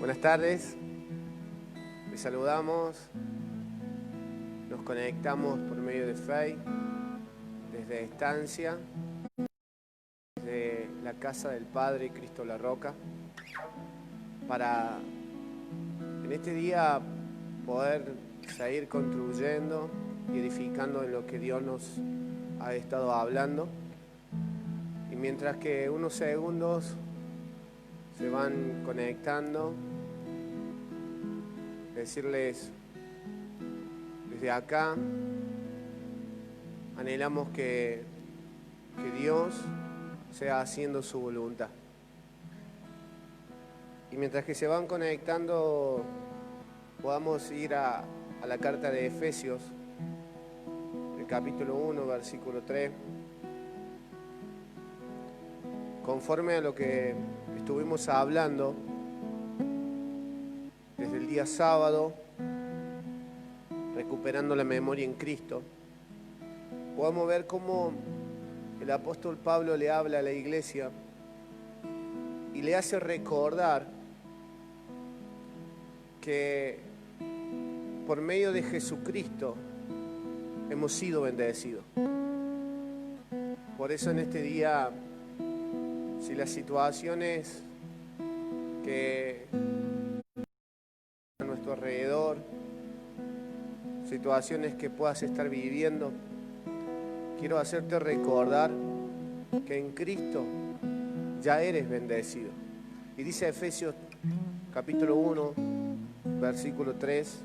Buenas tardes, les saludamos, nos conectamos por medio de Fe, desde Estancia, desde la casa del Padre Cristo La Roca, para en este día poder seguir construyendo y edificando en lo que Dios nos ha estado hablando. Y mientras que unos segundos se van conectando, decirles desde acá, anhelamos que Dios sea haciendo su voluntad. Y mientras que se van conectando, podamos ir a la carta de Efesios, el capítulo 1, versículo 3. Conforme a lo que estuvimos hablando desde el día sábado, recuperando la memoria en Cristo, podemos ver cómo el apóstol Pablo le habla a la iglesia y le hace recordar que por medio de Jesucristo hemos sido bendecidos. Por eso en este día, si las situaciones que a nuestro alrededor, situaciones que puedas estar viviendo, quiero hacerte recordar que en Cristo ya eres bendecido. Y dice Efesios capítulo 1, versículo 3,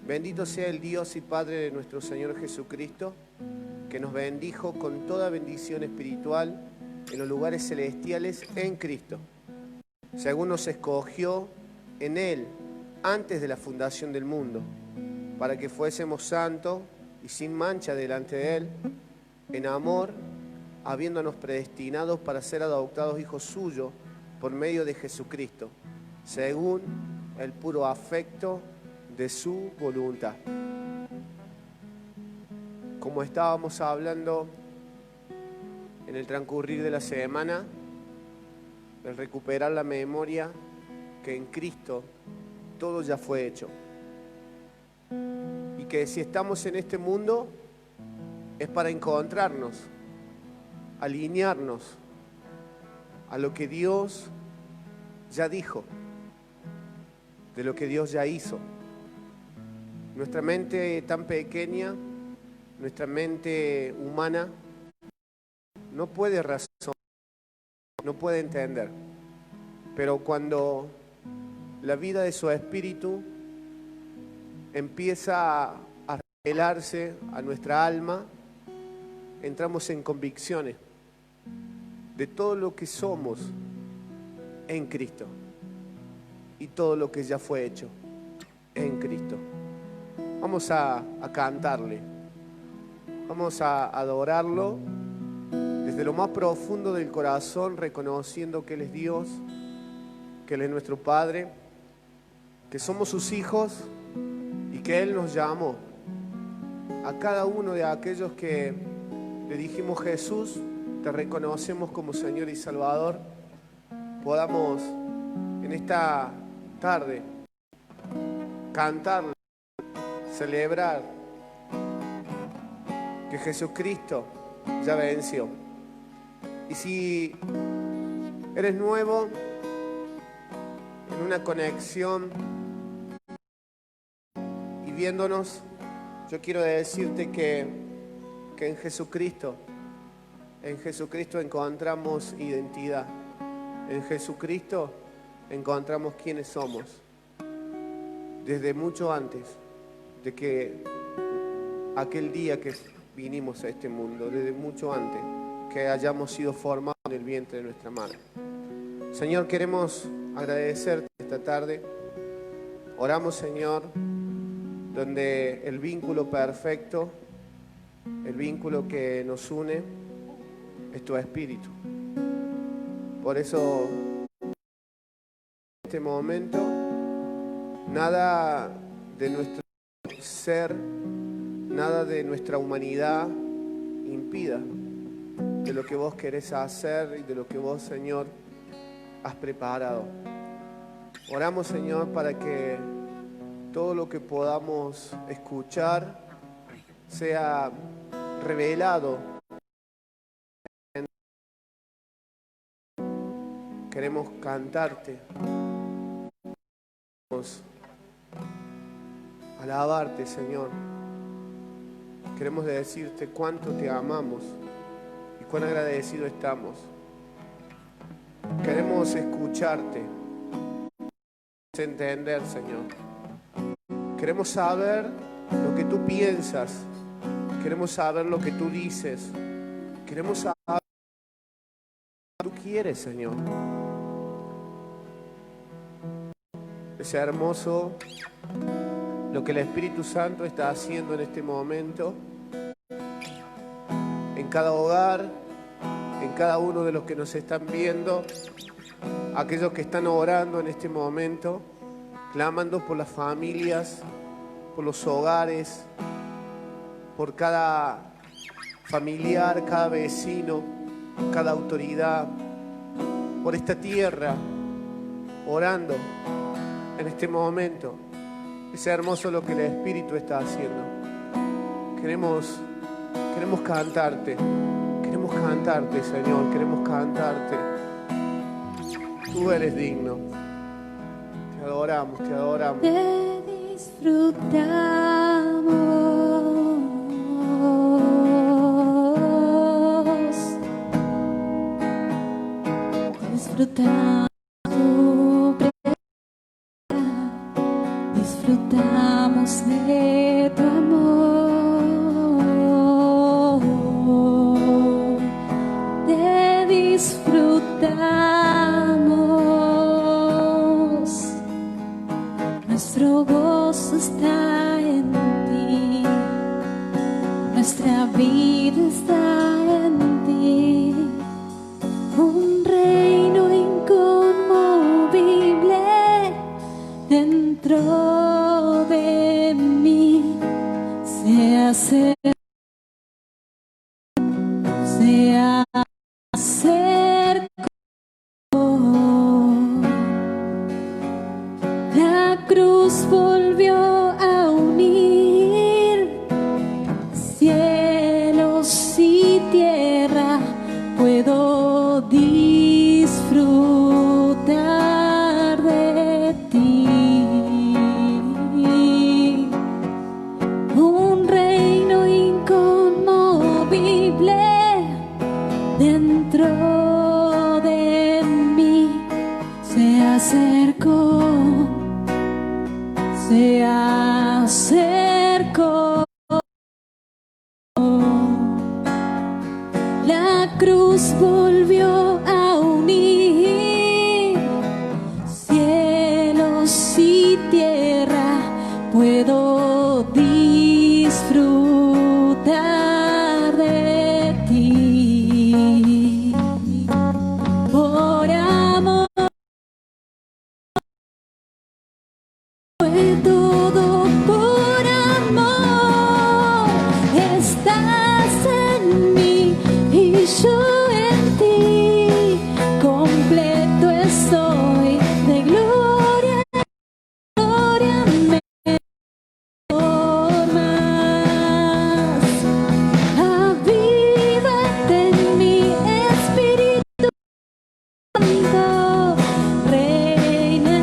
bendito sea el Dios y Padre de nuestro Señor Jesucristo, que nos bendijo con toda bendición espiritual en los lugares celestiales en Cristo, según nos escogió en Él antes de la fundación del mundo, para que fuésemos santos y sin mancha delante de Él, en amor, habiéndonos predestinados para ser adoptados hijos suyos por medio de Jesucristo, según el puro afecto de su voluntad. Como estábamos hablando en el transcurrir de la semana, el recuperar la memoria que en Cristo todo ya fue hecho. Y que si estamos en este mundo es para encontrarnos, alinearnos a lo que Dios ya dijo, de lo que Dios ya hizo. Nuestra mente tan pequeña, nuestra mente humana, no puede razonar, no puede entender. Pero cuando la vida de su espíritu empieza a revelarse a nuestra alma, entramos en convicciones de todo lo que somos en Cristo y todo lo que ya fue hecho en Cristo. Vamos a cantarle, vamos a adorarlo desde lo más profundo del corazón, reconociendo que Él es Dios, que Él es nuestro Padre, que somos sus hijos y que Él nos llamó. A cada uno de aquellos que le dijimos: Jesús, te reconocemos como Señor y Salvador, podamos en esta tarde cantar, celebrar que Jesucristo ya venció. Y si eres nuevo en una conexión y viéndonos, yo quiero decirte que en Jesucristo encontramos identidad. En Jesucristo encontramos quiénes somos. Desde mucho antes de que aquel día que vinimos a este mundo, desde mucho antes que hayamos sido formados en el vientre de nuestra madre. Señor, queremos agradecerte esta tarde. Oramos, Señor, donde el vínculo perfecto, el vínculo que nos une, es tu espíritu. Por eso, en este momento, nada de nuestro ser, nada de nuestra humanidad impida de lo que vos querés hacer y de lo que vos, Señor, has preparado. Oramos, Señor, para que todo lo que podamos escuchar sea revelado. Queremos cantarte, queremos alabarte, Señor. Queremos decirte cuánto te amamos y cuán agradecidos estamos. Queremos escucharte, entender, Señor. Queremos saber lo que tú piensas, queremos saber lo que tú dices, queremos saber lo que tú quieres, Señor. Es hermoso lo que el Espíritu Santo está haciendo en este momento, en cada hogar, en cada uno de los que nos están viendo, aquellos que están orando en este momento, clamando por las familias, por los hogares, por cada familiar, cada vecino, cada autoridad, por esta tierra, orando en este momento. Es hermoso lo que el Espíritu está haciendo. Queremos cantarte, Señor, queremos cantarte. Tú eres digno. Te adoramos, te adoramos. Te disfrutamos. Disfrutamos tu presencia, disfrutamos de tu amor. Te disfrutamos. Nuestro gozo está en ti, nuestra vida está en ti, un reino inconmovible dentro de mí se acercó. La cruz volvió a unir cielos y tierra. Puedo disfrutar de ti. Un reino inconmovible dentro de mí se acercó. Se acercó. La cruz volvió a unir cielos y tierra. Puedo disfrutar de ti. Por amor fue todo, por amor estás en mí y yo en ti. Completo estoy, de gloria en gloria me formas. Avívate en mi Espíritu Santo, reina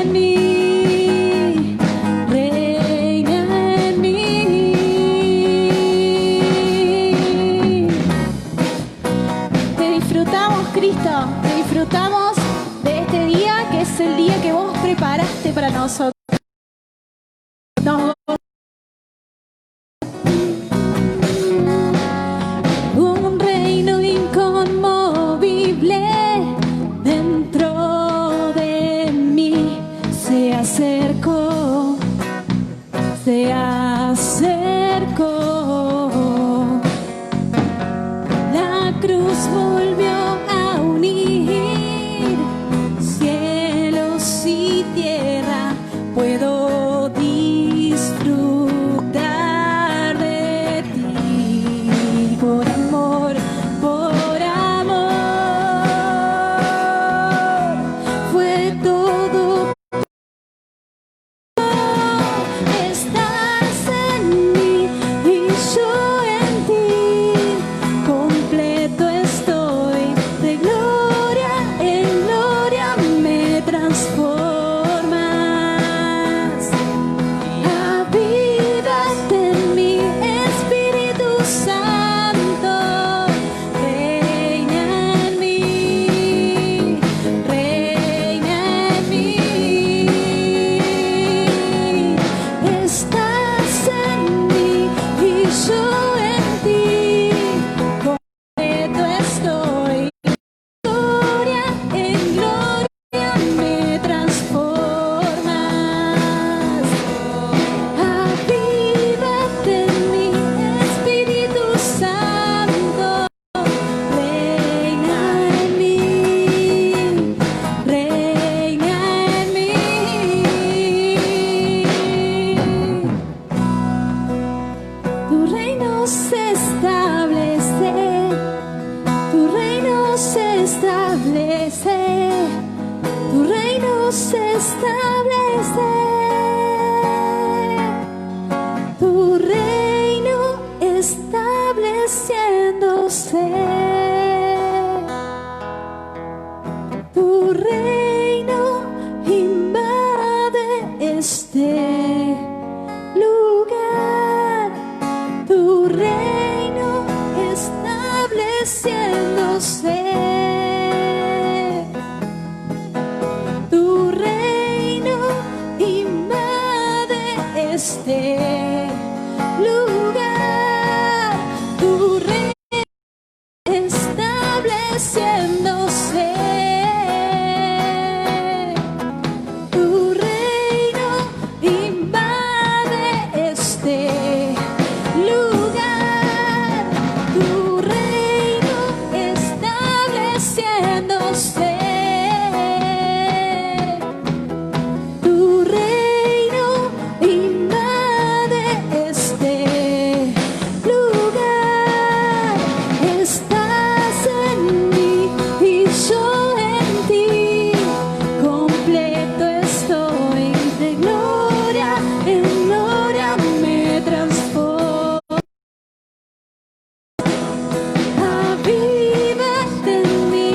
en mí, reina en mí. Te disfrutamos, Cristo, te disfrutamos de este día, que es el día que vos preparaste para nosotros. Nos un reino inconmovible dentro de mí se acercó, se acercó. La cruz volvió a unir cielos y tierra. Puedo disfrutar de ti. Por amor fue todo, tu reino se establece, tu reino estableciéndose, tu reino invade este lugar, tu reino estableciéndose, tu reino invade este lugar, tu reino estableciéndose, tu reino invade este lugar, tu reino estableciéndose, tu reino invade este lugar. Estás en mí y yo en ti, completo estoy, de gloria en gloria me transformo. Avívate en mí,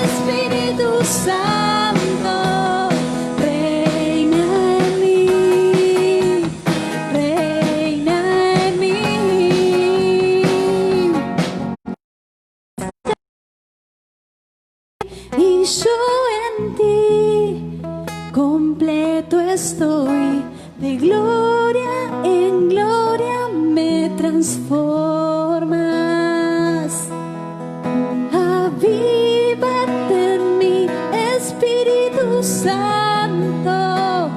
Espíritu Santo, reina en mí, reina en mí. Y yo en ti, completo estoy, de gloria en gloria me transformas. Avívate en mí, Espíritu Santo,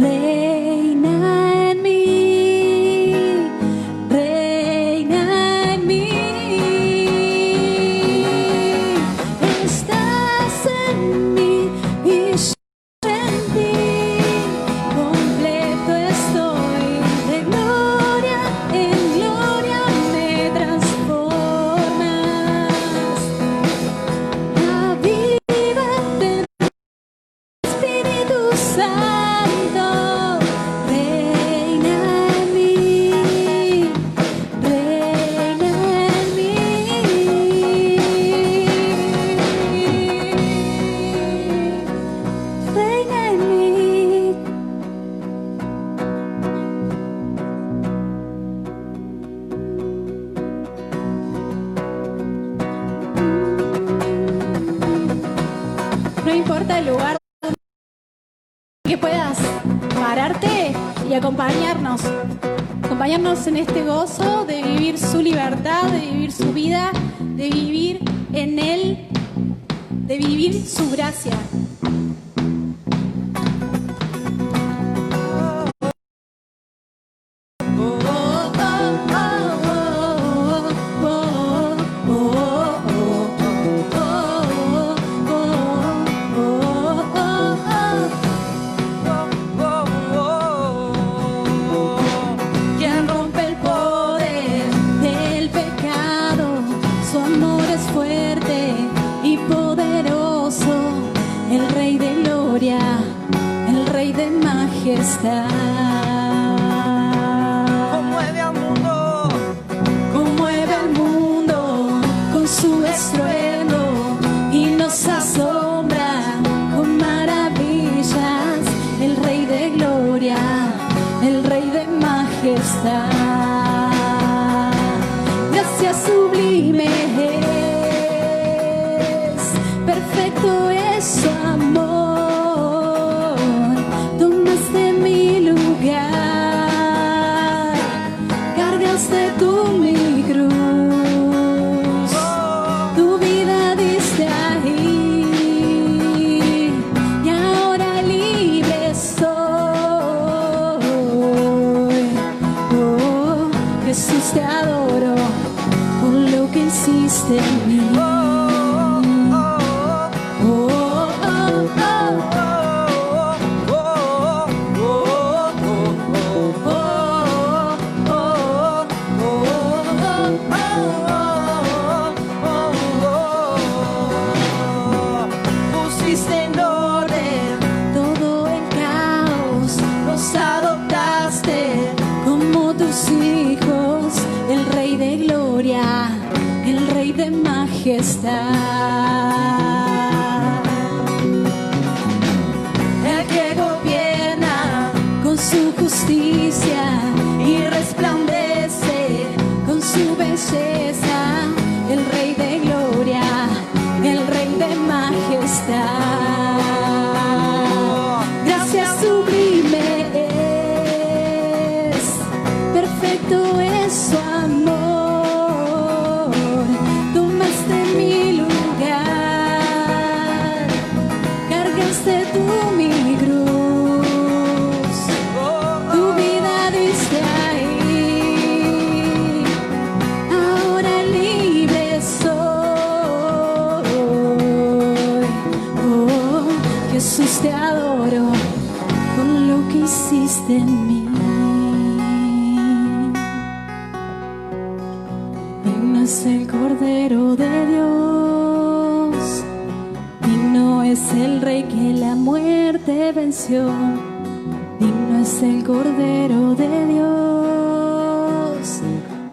reina en mí, reina en mí. Estás en mí y yo en ti, completo estoy, de gloria en gloria me transformas. Avívate, Espíritu Santo, reina en mí, reina en mí. Reina en mí. No importa el lugar que puedas pararte y acompañarnos en este gozo de vivir su libertad, de vivir su vida, de vivir en Él, de vivir su gracia. Quien rompe el poder del pecado, su amor es fuerte y poderoso, el Rey de gloria, el Rey de majestad. Conmueve al mundo con su estruendo y nos asombra con maravillas, el Rey de gloria, el Rey de majestad. Gracia sublime es, perfecto es su amor, tomaste mi lugar. El que gobierna con su justicia y resplandece con su belleza, el Rey de gloria, el Rey de majestad. Gracias sublime es, perfecto es su amor. Tomaste mi lugar, cargaste tú mi cruz, tu vida diste ahí, ahora libre soy. Oh, Jesús, te adoro con lo que hiciste en mí. Digno es el Cordero de Dios, digno es el Rey que la muerte venció. Digno es el Cordero de Dios,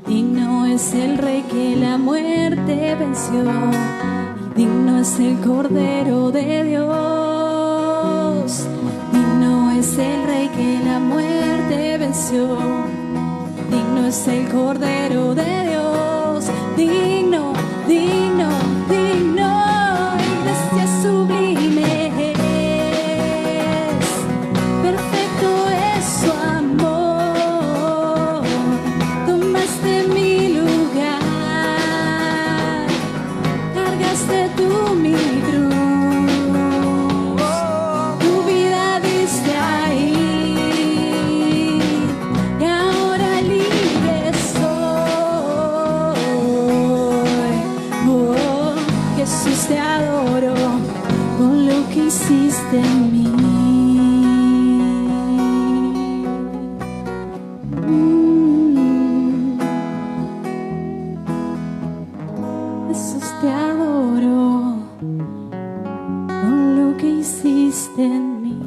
digno es el Rey que la muerte venció. Digno es el Cordero de Dios, digno es el Rey que la muerte venció. Digno es el Cordero de Dios, digno, digno, digno. Y gracia sublime es, perfecto es su amor. Tomaste mi lugar, cargaste tú mi cruz, tu vida diste ahí, y ahora libre soy. Oh, Jesús, te adoro con lo que hiciste en mí. Jesús, te adoro con lo que hiciste en mí.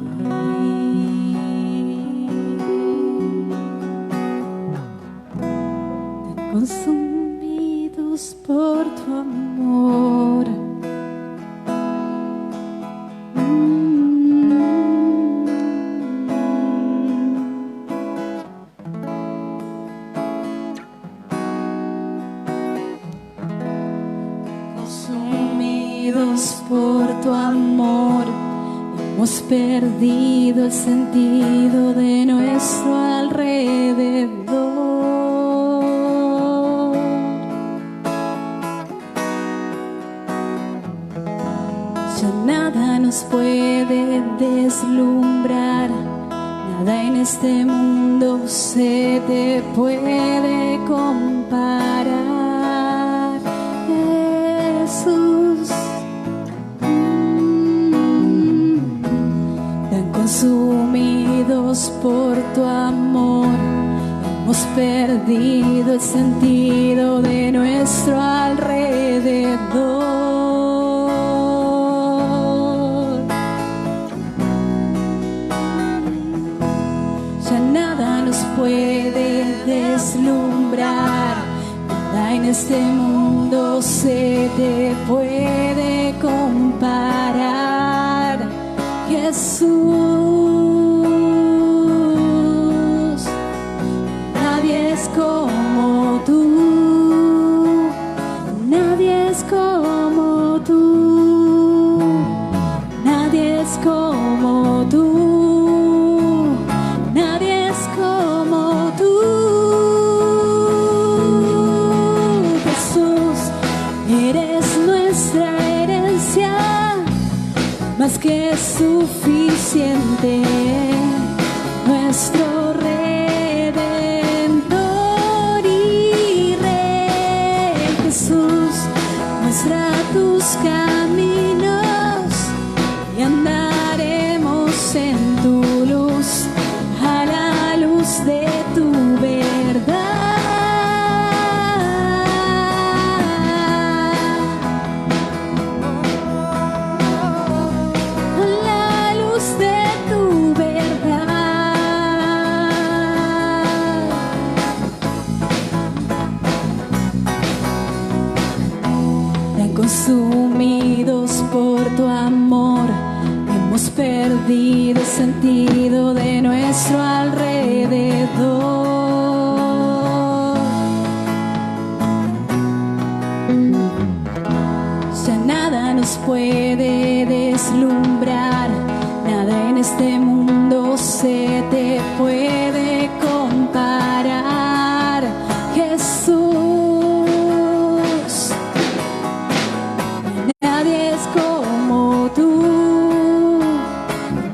Tan consumidos por tu amor. Consumidos por tu amor, hemos perdido el sentido de nuestro alrededor. Ya nada nos puede deslumbrar, nada en este mundo se te puede comparar, Jesús. Tan consumidos por tu amor, hemos perdido el sentido de nuestro alrededor. Ya nada nos puede deslumbrar, nada en este mundo se te puede comparar, Jesús. Nadie es como tú, nadie es como tú, nadie es como tú, nadie es como tú. Jesús, eres nuestra herencia, más que suficiente, nuestro Redentor y Rey. Jesús, muestra tus caminos y andaremos en tu luz, a la luz de tu verdad. A la luz de tu verdad. perdido el sentido de nuestro alrededor. Ya nada nos puede deslumbrar, nada en este mundo se te puede comparar, Jesús. Nadie es como tú,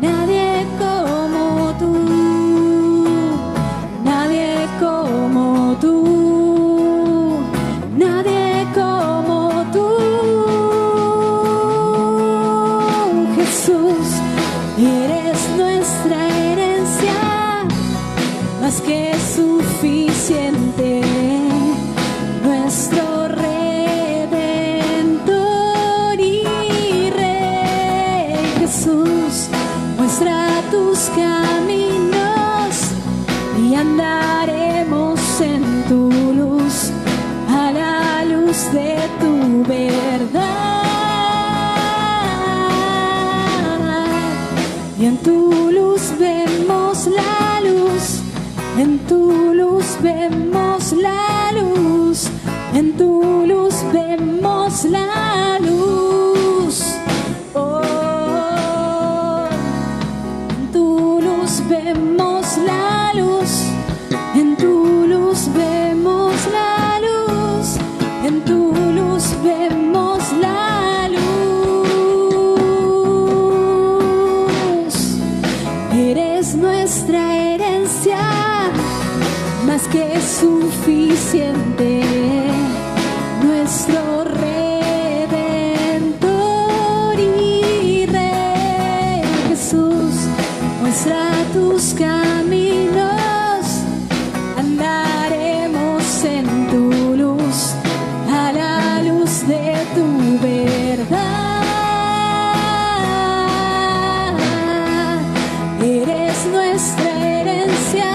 nadie como tú, nadie como tú, nadie como tú, Jesús. Eres nuestra herencia, más que suficiente, nuestro Redentor y Rey. Jesús, muestra tus caminos y andaremos en tu luz, a la luz de tu verdad. Y en tu luz vemos la luz, en tu luz vemos la luz, en tu luz vemos la luz. Oh, en tu luz vemos la luz, en tu luz vemos la luz, en tu luz vemos la luz. Eres nuestra herencia, más que suficiente, nuestro Redentor y Rey. Jesús, muestra tus caminos, andaremos en tu luz, a la luz de tu verdad. Eres nuestra herencia,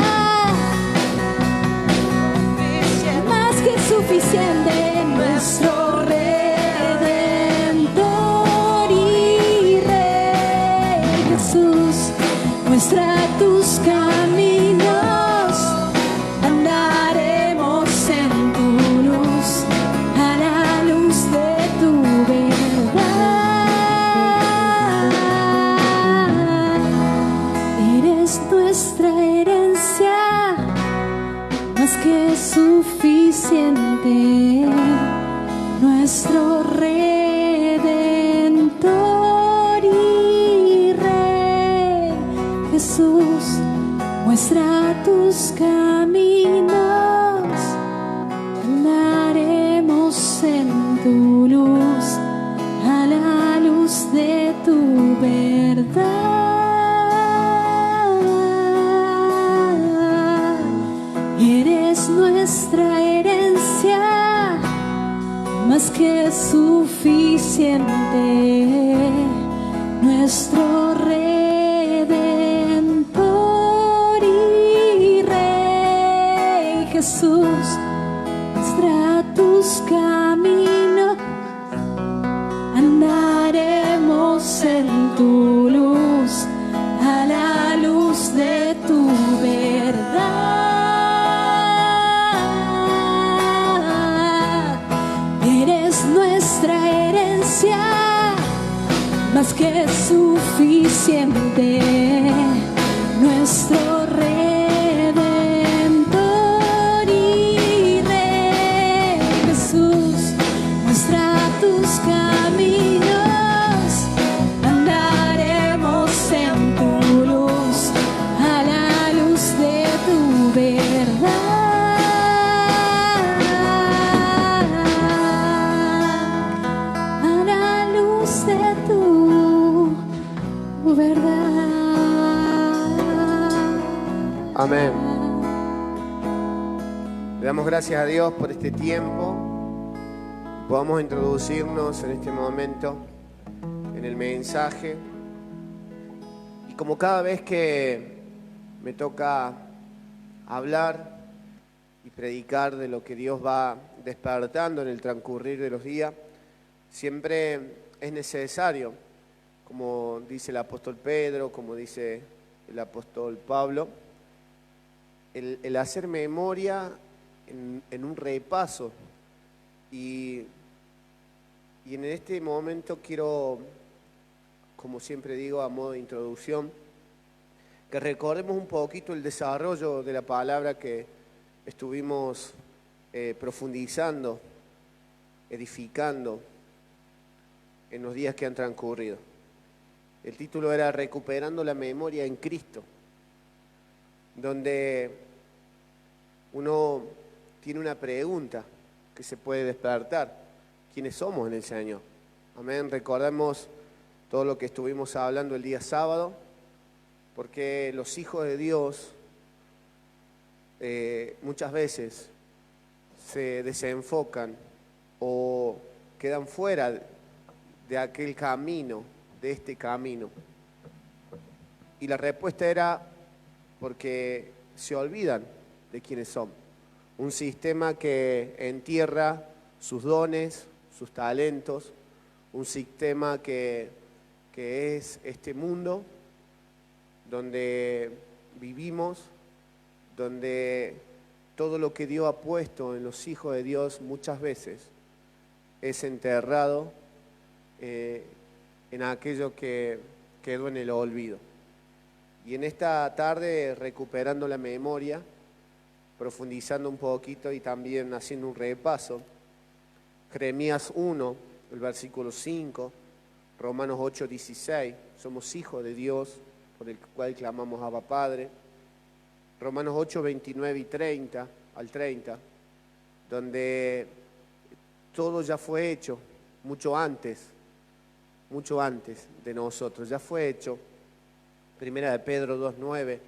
más que suficiente, nuestro Redentor y Rey. Jesús, muestra tus caminos, andaremos en tu luz, a la luz de tu verdad. Eres nuestra herencia, más que suficiente, nuestro Redentor y Rey. Jesús, muestra tus caminos, andaremos en tu luz, a la luz de tu verdad. Eres nuestra herencia, más que suficiente, nuestro Redentor y Rey. Jesús, muestra tus caminos, andaremos en tu luz, a la luz de tu verdad. Eres nuestra herencia, más que suficiente, nuestro Redentor y Rey. Jesús, muestra tus caminos, andaremos en tu luz, a la luz de tu verdad. A la luz de tu verdad. Amén. Le damos gracias a Dios por este tiempo. Podamos introducirnos en este momento en el mensaje. Y como cada vez que me toca hablar y predicar de lo que Dios va despertando en el transcurrir de los días, siempre es necesario como dice el apóstol Pedro, como dice el apóstol Pablo, el hacer memoria en un repaso. Y en este momento quiero, como siempre digo, a modo de introducción, que recordemos un poquito el desarrollo de la palabra que estuvimos profundizando, edificando en los días que han transcurrido. El título era Recuperando la memoria en Cristo, donde uno tiene una pregunta que se puede despertar: ¿quiénes somos en el Señor? Amén. Recordemos todo lo que estuvimos hablando el día sábado, porque los hijos de Dios muchas veces se desenfocan o quedan fuera de aquel camino, de este camino. Y la respuesta era porque se olvidan de quiénes son. Un sistema que entierra sus dones, sus talentos, un sistema que es este mundo donde vivimos, donde todo lo que Dios ha puesto en los hijos de Dios muchas veces es enterrado en aquello que quedó en el olvido. Y en esta tarde, recuperando la memoria, profundizando un poquito y también haciendo un repaso, Jeremías 1, el versículo 5, Romanos 8, 16, somos hijos de Dios, por el cual clamamos Abba Padre. Romanos 8, 29 y 30 al 30, donde todo ya fue hecho mucho antes de nosotros, ya fue hecho. Primera de Pedro 2, 9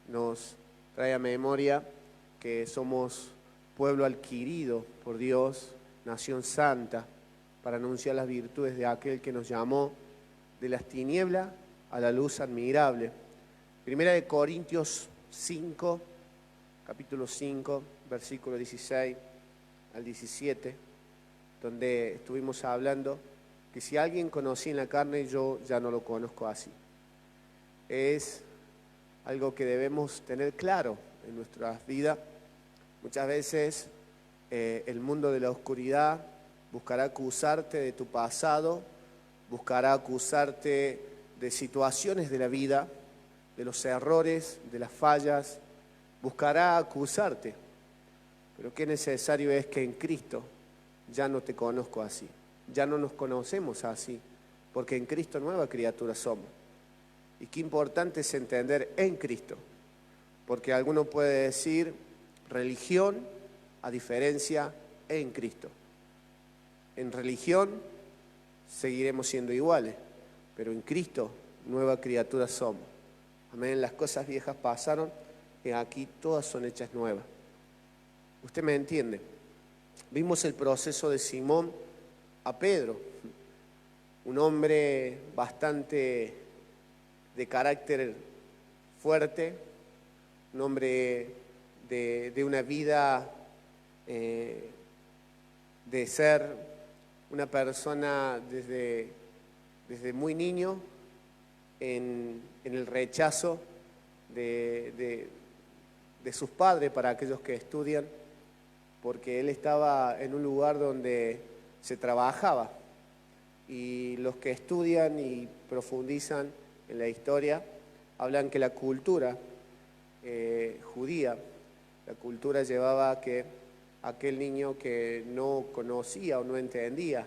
nos trae a memoria que somos pueblo adquirido por Dios, nación santa, para anunciar las virtudes de aquel que nos llamó de las tinieblas a la luz admirable. Primera de Corintios 5, capítulo 5, versículo 16 al 17, donde estuvimos hablando que si alguien conocía en la carne, yo ya no lo conozco así. Es algo que debemos tener claro en nuestras vidas. Muchas veces el mundo de la oscuridad buscará acusarte de tu pasado, buscará acusarte de situaciones de la vida, de los errores, de las fallas, buscará acusarte. Pero qué necesario es que en Cristo ya no te conozco así, ya no nos conocemos así, porque en Cristo nueva criatura somos. Y qué importante es entender en Cristo, porque alguno puede decir religión a diferencia en Cristo. En religión seguiremos siendo iguales, pero en Cristo nueva criatura somos. Amén, las cosas viejas pasaron y aquí todas son hechas nuevas. ¿Usted me entiende? Vimos el proceso de Simón a Pedro, un hombre bastante de carácter fuerte, un hombre de una vida de ser una persona desde muy niño en el rechazo de sus padres para aquellos que estudian, porque él estaba en un lugar donde se trabajaba, y los que estudian y profundizan en la historia hablan que la cultura judía, la cultura llevaba a que aquel niño que no conocía o no entendía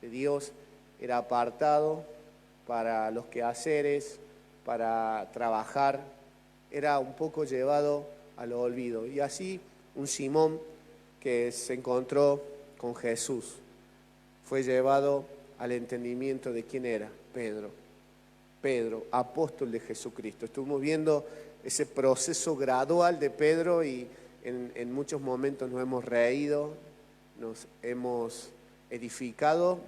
de Dios era apartado para los quehaceres, para trabajar, era un poco llevado al olvido. Y así un Simón que se encontró con Jesús fue llevado al entendimiento de quién era Pedro, apóstol de Jesucristo. Estuvimos viendo ese proceso gradual de Pedro y en muchos momentos nos hemos reído, nos hemos edificado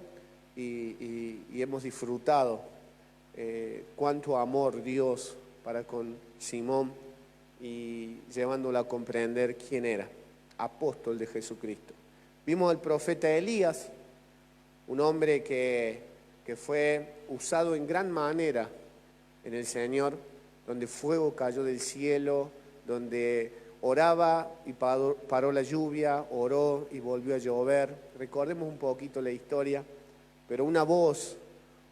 y hemos disfrutado cuánto amor Dios para con Simón, y llevándolo a comprender quién era, apóstol de Jesucristo. Vimos al profeta Elías, un hombre que que fue usado en gran manera en el Señor, donde fuego cayó del cielo, donde oraba y paró la lluvia, oró y volvió a llover. Recordemos un poquito la historia, pero una voz,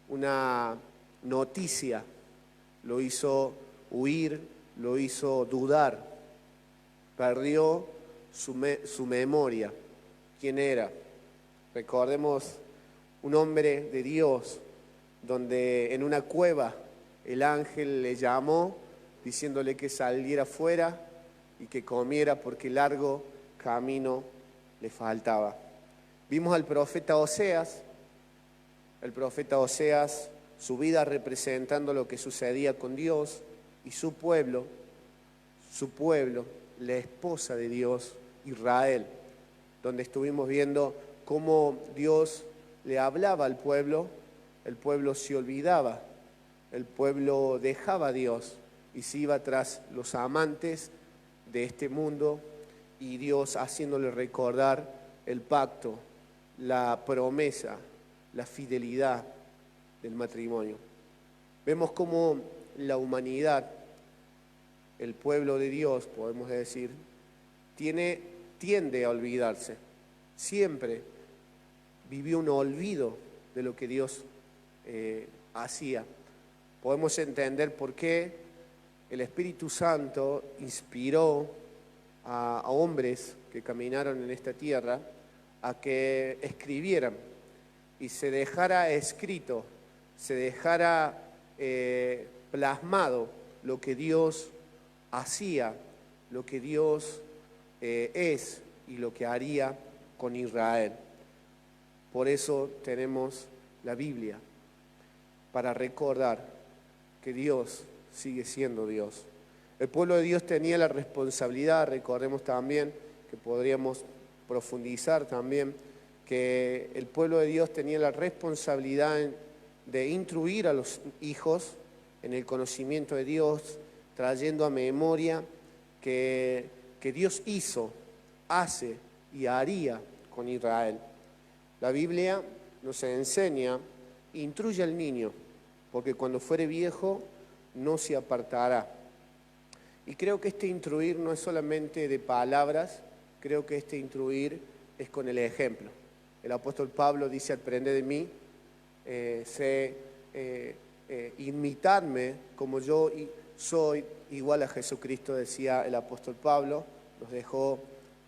una noticia lo hizo huir, lo hizo dudar, perdió su memoria. ¿Quién era? Recordemos un hombre de Dios, donde en una cueva el ángel le llamó diciéndole que saliera fuera y que comiera porque largo camino le faltaba. Vimos al profeta Oseas, su vida representando lo que sucedía con Dios y su pueblo, la esposa de Dios, Israel, donde estuvimos viendo cómo Dios le hablaba al pueblo, el pueblo se olvidaba, el pueblo dejaba a Dios y se iba tras los amantes de este mundo, y Dios haciéndole recordar el pacto, la promesa, la fidelidad del matrimonio. Vemos cómo la humanidad, el pueblo de Dios, podemos decir, tiende a olvidarse. Siempre vivió un olvido de lo que Dios hacía. Podemos entender por qué el Espíritu Santo inspiró a hombres que caminaron en esta tierra a que escribieran y se dejara escrito, se dejara plasmado lo que Dios hacía, lo que Dios es y lo que haría con Israel. Por eso tenemos la Biblia, para recordar que Dios sigue siendo Dios. El pueblo de Dios tenía la responsabilidad, recordemos también, que podríamos profundizar también, que el pueblo de Dios tenía la responsabilidad de instruir a los hijos en el conocimiento de Dios, trayendo a memoria que Dios hizo, hace y haría con Israel. La Biblia nos enseña: instruye al niño, porque cuando fuere viejo no se apartará. Y creo que este instruir no es solamente de palabras, creo que este instruir es con el ejemplo. El apóstol Pablo dice: aprended de mí, imitadme como yo soy igual a Jesucristo, decía el apóstol Pablo. Nos dejó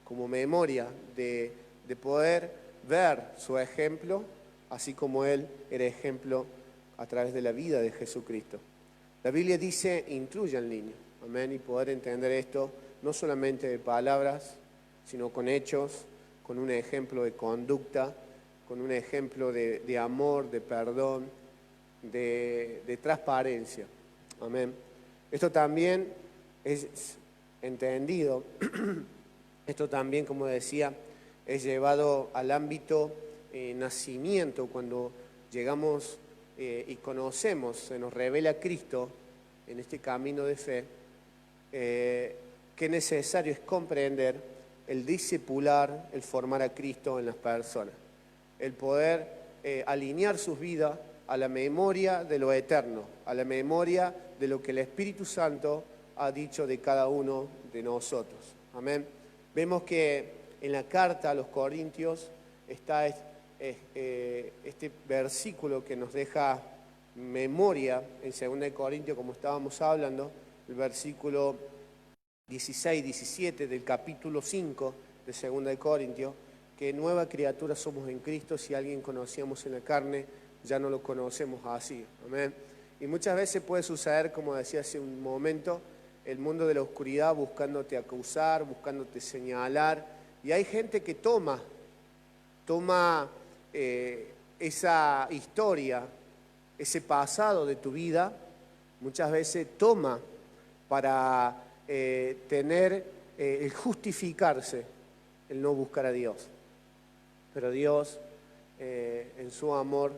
como memoria de poder ver su ejemplo, así como él era ejemplo a través de la vida de Jesucristo. La Biblia dice: instruye al niño. Amén. Y poder entender esto no solamente de palabras, sino con hechos, con un ejemplo de conducta, con un ejemplo de amor, de perdón, de transparencia. Amén. Esto también es entendido, esto también, como decía, es llevado al ámbito nacimiento, cuando llegamos y conocemos, se nos revela Cristo en este camino de fe, qué necesario es comprender el discipular, el formar a Cristo en las personas, el poder alinear sus vidas a la memoria de lo eterno, a la memoria de lo que el Espíritu Santo ha dicho de cada uno de nosotros. Amén. Vemos que en la carta a los Corintios está este versículo que nos deja memoria en 2 Corintios, como estábamos hablando, el versículo 16-17 del capítulo 5 de 2 Corintios, que nueva criatura somos en Cristo. Si alguien conocíamos en la carne, ya no lo conocemos así. Amén. Y muchas veces puede suceder, como decía hace un momento, el mundo de la oscuridad buscándote acusar, buscándote señalar, y hay gente que toma esa historia, ese pasado de tu vida, muchas veces toma para tener el justificarse, el no buscar a Dios. Pero Dios, en su amor,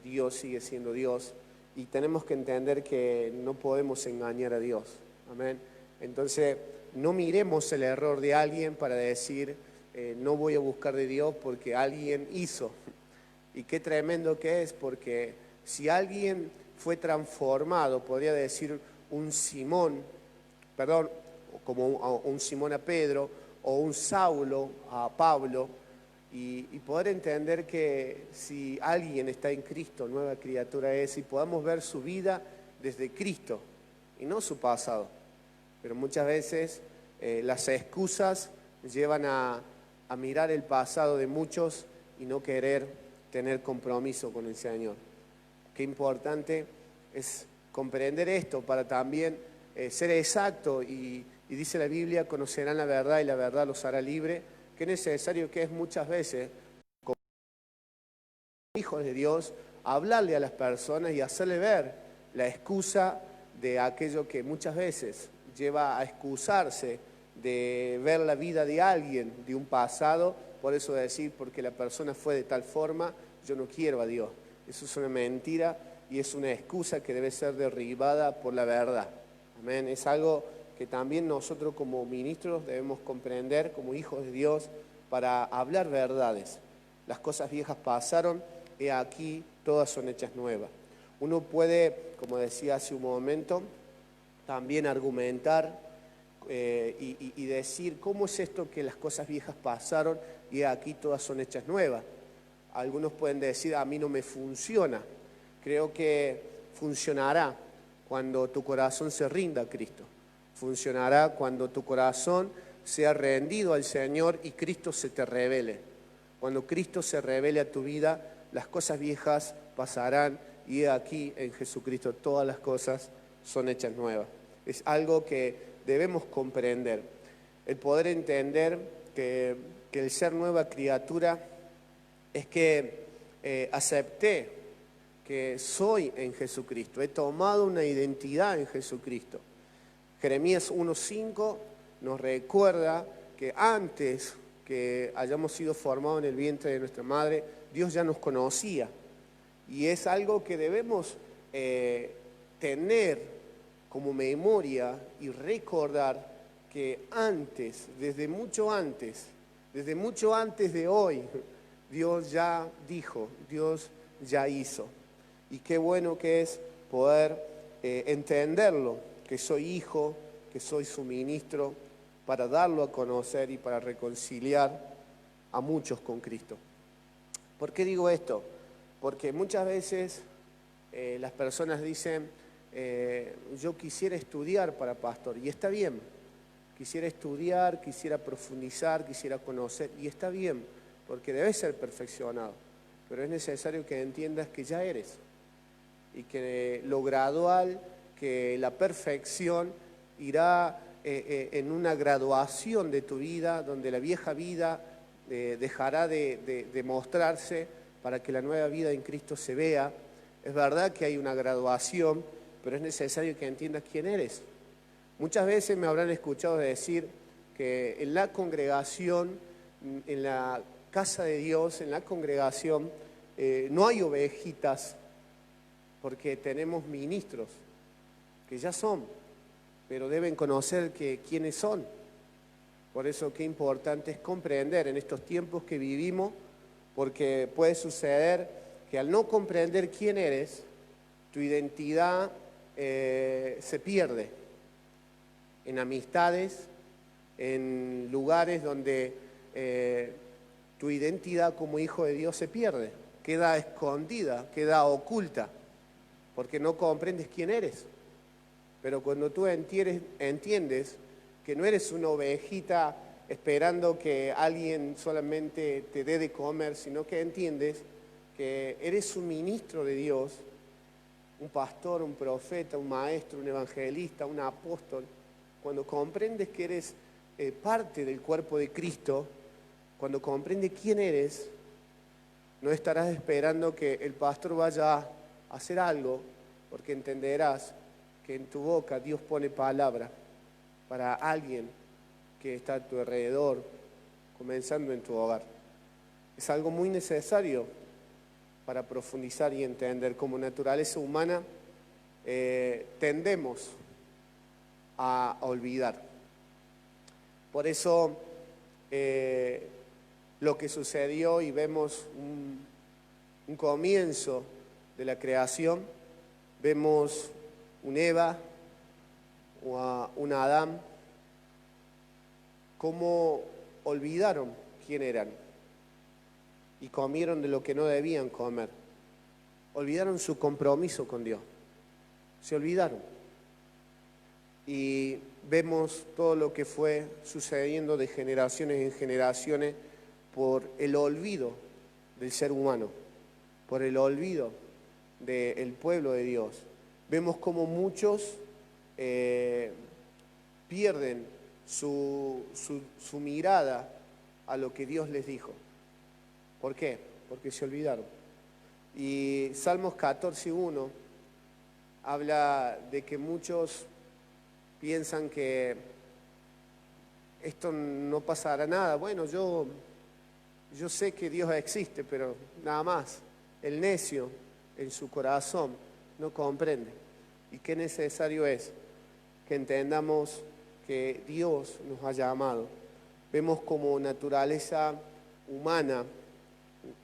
Dios sigue siendo Dios, y tenemos que entender que no podemos engañar a Dios. Amén. Entonces, no miremos el error de alguien para decir, no voy a buscar de Dios porque alguien hizo. Y qué tremendo que es, porque si alguien fue transformado, podría decir un Simón, perdón, como un Simón a Pedro, o un Saulo a Pablo, y poder entender que si alguien está en Cristo, nueva criatura es, y podamos ver su vida desde Cristo, y no su pasado. Pero muchas veces las excusas llevan a mirar el pasado de muchos y no querer tener compromiso con el Señor. Qué importante es comprender esto para también ser exacto y dice la Biblia, conocerán la verdad y la verdad los hará libre. Qué necesario que es muchas veces, como hijos de Dios, hablarle a las personas y hacerle ver la excusa de aquello que muchas veces lleva a excusarse de ver la vida de alguien, de un pasado, por eso decir, porque la persona fue de tal forma, yo no quiero a Dios. Eso es una mentira y es una excusa que debe ser derribada por la verdad. Amén. Es algo que también nosotros como ministros debemos comprender como hijos de Dios para hablar verdades. Las cosas viejas pasaron y aquí todas son hechas nuevas. Uno puede, como decía hace un momento, también argumentar y decir cómo es esto que las cosas viejas pasaron y aquí todas son hechas nuevas. Algunos pueden decir, a mí no me funciona. Creo que funcionará cuando tu corazón se rinda a Cristo. Funcionará cuando tu corazón sea rendido al Señor y Cristo se te revele. Cuando Cristo se revele a tu vida, las cosas viejas pasarán y aquí en Jesucristo todas las cosas son hechas nuevas. Es algo que debemos comprender. El poder entender que el ser nueva criatura es que acepté que soy en Jesucristo. He tomado una identidad en Jesucristo. Jeremías 1:5 nos recuerda que antes que hayamos sido formados en el vientre de nuestra madre, Dios ya nos conocía. Y es algo que debemos tener como memoria y recordar que antes, desde mucho antes de hoy, Dios ya dijo, Dios ya hizo. Y qué bueno que es poder entenderlo, que soy hijo, que soy su ministro, para darlo a conocer y para reconciliar a muchos con Cristo. ¿Por qué digo esto? Porque muchas veces las personas dicen, yo quisiera estudiar para pastor, y está bien. Quisiera estudiar, quisiera profundizar, quisiera conocer, y está bien, porque debes ser perfeccionado. Pero es necesario que entiendas que ya eres, y que lo gradual, que la perfección irá en una graduación de tu vida, donde la vieja vida dejará de mostrarse para que la nueva vida en Cristo se vea. Es verdad que hay una graduación, pero es necesario que entiendas quién eres. Muchas veces me habrán escuchado decir que en la congregación, en la casa de Dios, en la congregación, no hay ovejitas, porque tenemos ministros que ya son, pero deben conocer quiénes son. Por eso qué importante es comprender en estos tiempos que vivimos, porque puede suceder que al no comprender quién eres, tu identidad se pierde en amistades, en lugares donde tu identidad como hijo de Dios se pierde, queda escondida, queda oculta, porque no comprendes quién eres. Pero cuando tú entiendes que no eres una ovejita esperando que alguien solamente te dé de comer, sino que entiendes que eres un ministro de Dios, un pastor, un profeta, un maestro, un evangelista, un apóstol, cuando comprendes que eres parte del cuerpo de Cristo, cuando comprendes quién eres, no estarás esperando que el pastor vaya a hacer algo, porque entenderás que en tu boca Dios pone palabra para alguien que está a tu alrededor, comenzando en tu hogar. Es algo muy necesario para profundizar y entender. Como naturaleza humana tendemos a olvidar. Por eso lo que sucedió y vemos un comienzo de la creación, vemos un Eva o un Adán, cómo olvidaron quién eran y comieron de lo que no debían comer. Olvidaron su compromiso con Dios. Se olvidaron. Y vemos todo lo que fue sucediendo de generaciones en generaciones por el olvido del ser humano, por el olvido del pueblo de Dios. Vemos como muchos pierden su mirada a lo que Dios les dijo. ¿Por qué? Porque se olvidaron. Y Salmos 14:1 habla de que muchos piensan que esto no pasará nada. Bueno, yo sé que Dios existe, pero nada más. El necio en su corazón no comprende. Y qué necesario es que entendamos que Dios nos ha llamado. Vemos como naturaleza humana,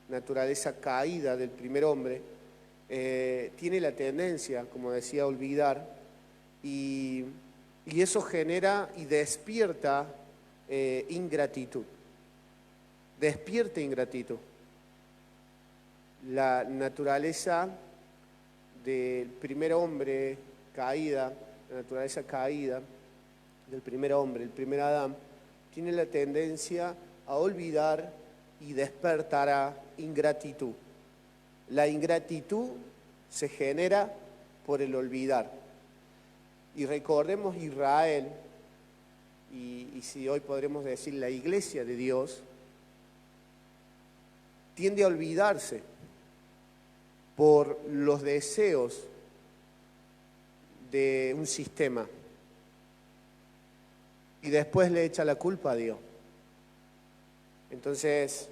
naturaleza caída del primer hombre, tiene la tendencia, como decía, a olvidar, y eso genera y despierta ingratitud. Despierta ingratitud. La naturaleza del primer hombre caída, la naturaleza caída del primer hombre, el primer Adán, tiene la tendencia a olvidar y despertará ingratitud. La ingratitud se genera por el olvidar. Y recordemos Israel, y si hoy podremos decir la iglesia de Dios, tiende a olvidarse por los deseos de un sistema y después le echa la culpa a Dios. Entonces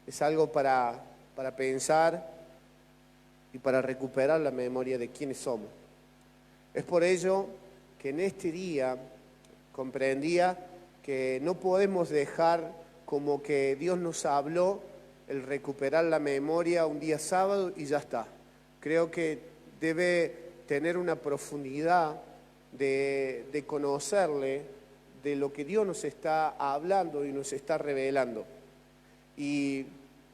es algo para pensar y para recuperar la memoria de quiénes somos. Es por ello que en este día comprendía que no podemos dejar como que Dios nos habló el recuperar la memoria un día sábado y ya está. Creo que debe tener una profundidad de conocerle, de lo que Dios nos está hablando y nos está revelando. Y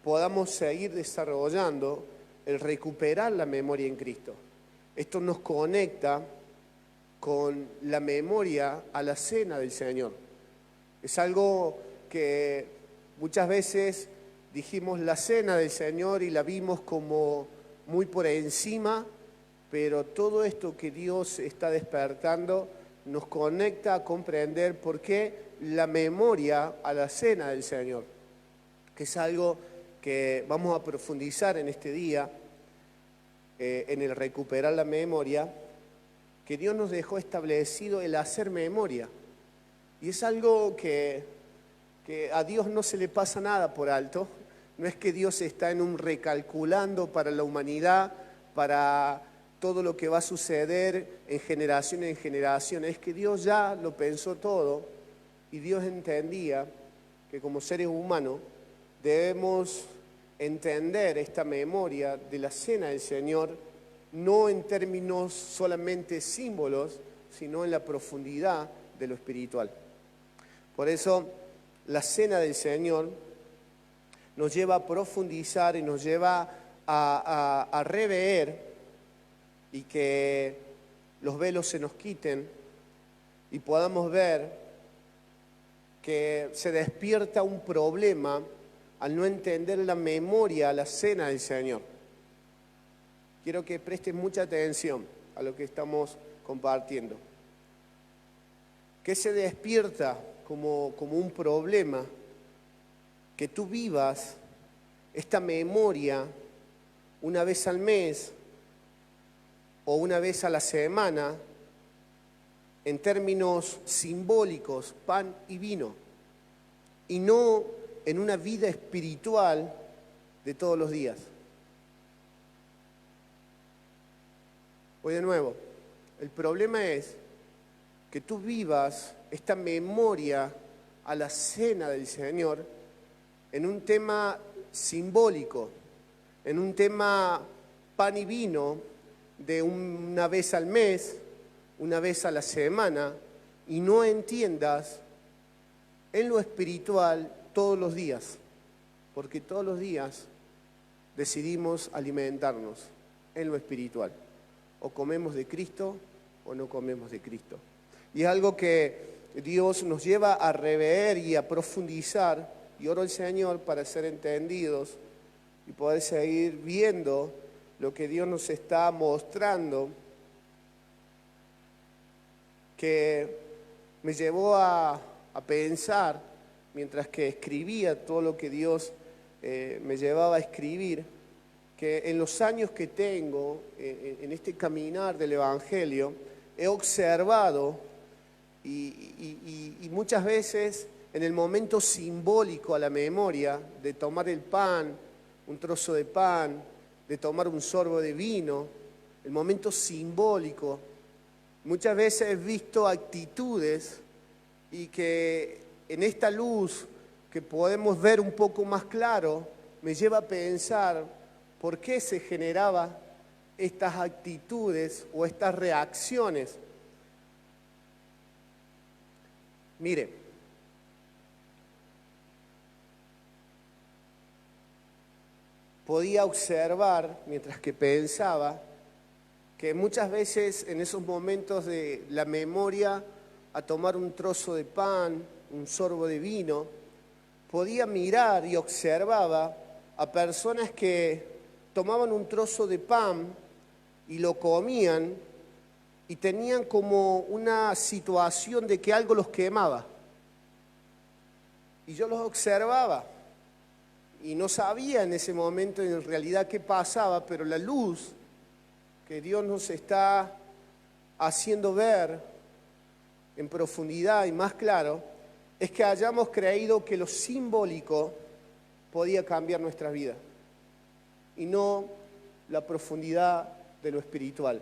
podamos seguir desarrollando el recuperar la memoria en Cristo. Esto nos conecta con la memoria a la cena del Señor. Es algo que muchas veces dijimos la cena del Señor y la vimos como muy por encima, pero todo esto que Dios está despertando nos conecta a comprender por qué la memoria a la cena del Señor, que es algo que vamos a profundizar en este día, en el recuperar la memoria, que Dios nos dejó establecido el hacer memoria. Y es algo que a Dios no se le pasa nada por alto. No es que Dios está en un recalculando para la humanidad, para todo lo que va a suceder en generaciones, es que Dios ya lo pensó todo y Dios entendía que como seres humanos debemos entender esta memoria de la cena del Señor, no en términos solamente símbolos, sino en la profundidad de lo espiritual. Por eso la cena del Señor nos lleva a profundizar y nos lleva a rever y que los velos se nos quiten y podamos ver que se despierta un problema al no entender la memoria a la cena del Señor. Quiero que presten mucha atención a lo que estamos compartiendo. ¿Qué se despierta como un problema? Que tú vivas esta memoria una vez al mes o una vez a la semana en términos simbólicos, pan y vino, y no en una vida espiritual de todos los días. Voy de nuevo. El problema es que tú vivas esta memoria a la cena del Señor en un tema simbólico, en un tema pan y vino de una vez al mes, una vez a la semana, y no entiendas en lo espiritual todos los días, porque todos los días decidimos alimentarnos en lo espiritual. O comemos de Cristo o no comemos de Cristo. Y es algo que Dios nos lleva a rever y a profundizar, y oro al Señor para ser entendidos y poder seguir viendo lo que Dios nos está mostrando, que me llevó a pensar, mientras que escribía todo lo que Dios me llevaba a escribir, que en los años que tengo, en este caminar del Evangelio, he observado y muchas veces en el momento simbólico a la memoria de tomar el pan, un trozo de pan, de tomar un sorbo de vino, el momento simbólico, muchas veces he visto actitudes y que en esta luz que podemos ver un poco más claro, me lleva a pensar por qué se generaban estas actitudes o estas reacciones. Mire, podía observar, mientras que pensaba, que muchas veces en esos momentos de la memoria, a tomar un trozo de pan, un sorbo de vino, podía mirar y observaba a personas que tomaban un trozo de pan y lo comían y tenían como una situación de que algo los quemaba. Y yo los observaba y no sabía en ese momento en realidad qué pasaba, pero la luz que Dios nos está haciendo ver en profundidad y más claro, es que hayamos creído que lo simbólico podía cambiar nuestra vida y no la profundidad de lo espiritual.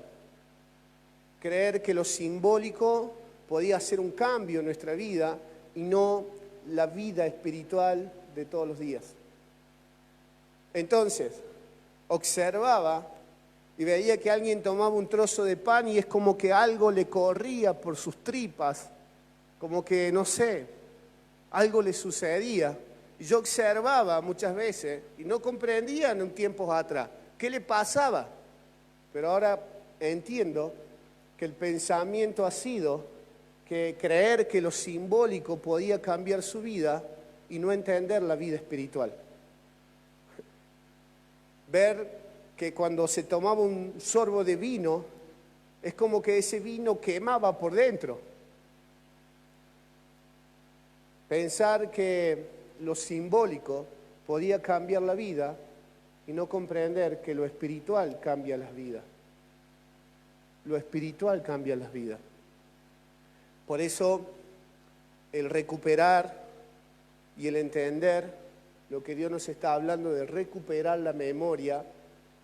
Creer que lo simbólico podía hacer un cambio en nuestra vida y no la vida espiritual de todos los días. Entonces, observaba y veía que alguien tomaba un trozo de pan y es como que algo le corría por sus tripas, como que, no sé, algo le sucedía. Y yo observaba muchas veces y no comprendía en tiempos atrás qué le pasaba. Pero ahora entiendo que el pensamiento ha sido que creer que lo simbólico podía cambiar su vida y no entender la vida espiritual. Ver que cuando se tomaba un sorbo de vino, es como que ese vino quemaba por dentro. Pensar que lo simbólico podía cambiar la vida y no comprender que lo espiritual cambia las vidas. Lo espiritual cambia las vidas. Por eso, el recuperar y el entender lo que Dios nos está hablando de recuperar la memoria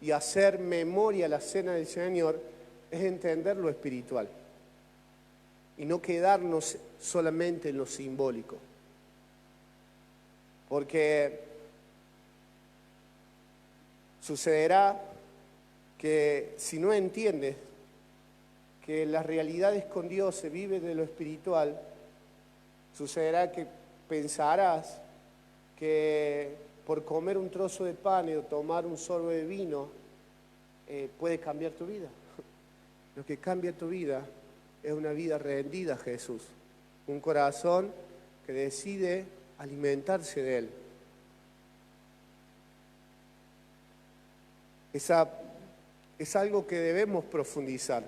y hacer memoria a la cena del Señor es entender lo espiritual y no quedarnos solamente en lo simbólico. Porque sucederá que si no entiendes que las realidades con Dios se vive de lo espiritual, sucederá que pensarás que por comer un trozo de pan o tomar un sorbo de vino puede cambiar tu vida. Lo que cambia tu vida es una vida rendida a Jesús, un corazón que decide alimentarse de Él. Es algo que debemos profundizar.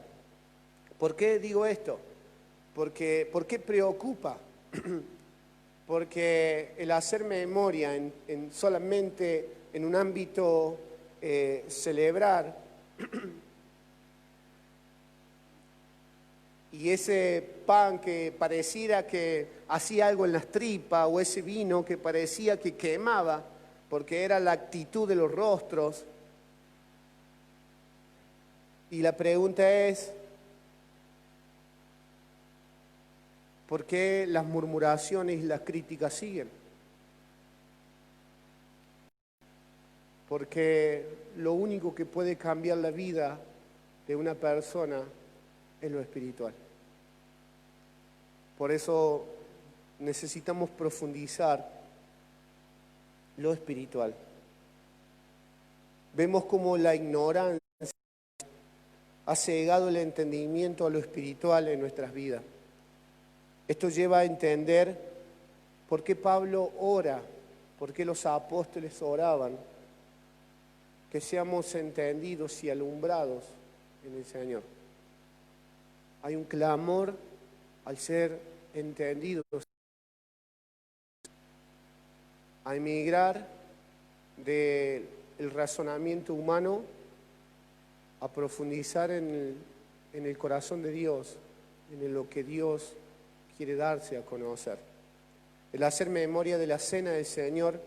¿Por qué digo esto? ¿Por qué preocupa? Porque el hacer memoria solamente en un ámbito celebrar y ese pan que pareciera que hacía algo en las tripas o ese vino que parecía que quemaba porque era la actitud de los rostros. Y la pregunta es, ¿por qué las murmuraciones y las críticas siguen? porque lo único que puede cambiar la vida de una persona es lo espiritual. Por eso necesitamos profundizar lo espiritual. Vemos cómo la ignorancia ha cegado el entendimiento a lo espiritual en nuestras vidas. Esto lleva a entender por qué Pablo ora, por qué los apóstoles oraban, que seamos entendidos y alumbrados en el Señor. Hay un clamor al ser entendidos, a emigrar del razonamiento humano a profundizar en el corazón de Dios, en lo que Dios quiere darse a conocer. El hacer memoria de la cena del Señor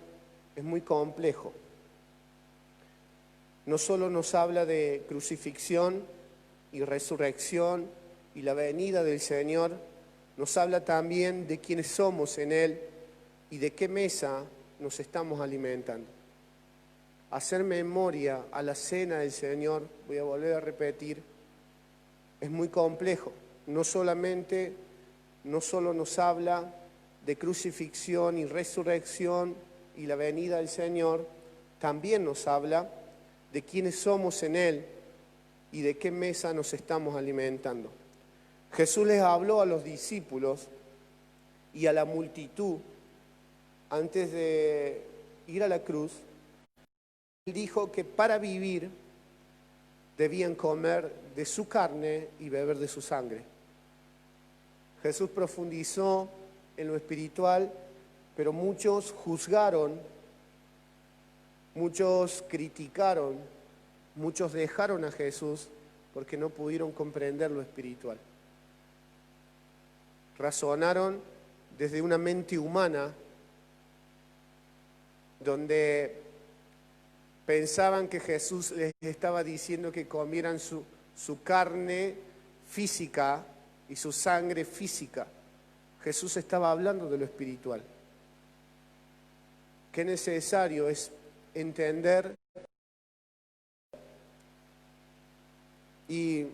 es muy complejo. No solo nos habla de crucifixión y resurrección y la venida del Señor, nos habla también de quiénes somos en Él y de qué mesa nos estamos alimentando. Hacer memoria a la cena del Señor, voy a volver a repetir, es muy complejo. No solo nos habla de crucifixión y resurrección y la venida del Señor, también nos habla de quiénes somos en Él y de qué mesa nos estamos alimentando. Jesús les habló a los discípulos y a la multitud antes de ir a la cruz. Él dijo que para vivir debían comer de su carne y beber de su sangre. Jesús profundizó en lo espiritual, pero muchos juzgaron, muchos criticaron, muchos dejaron a Jesús porque no pudieron comprender lo espiritual. Razonaron desde una mente humana donde pensaban que Jesús les estaba diciendo que comieran su carne física y su sangre física. Jesús estaba hablando de lo espiritual. Qué necesario es entender y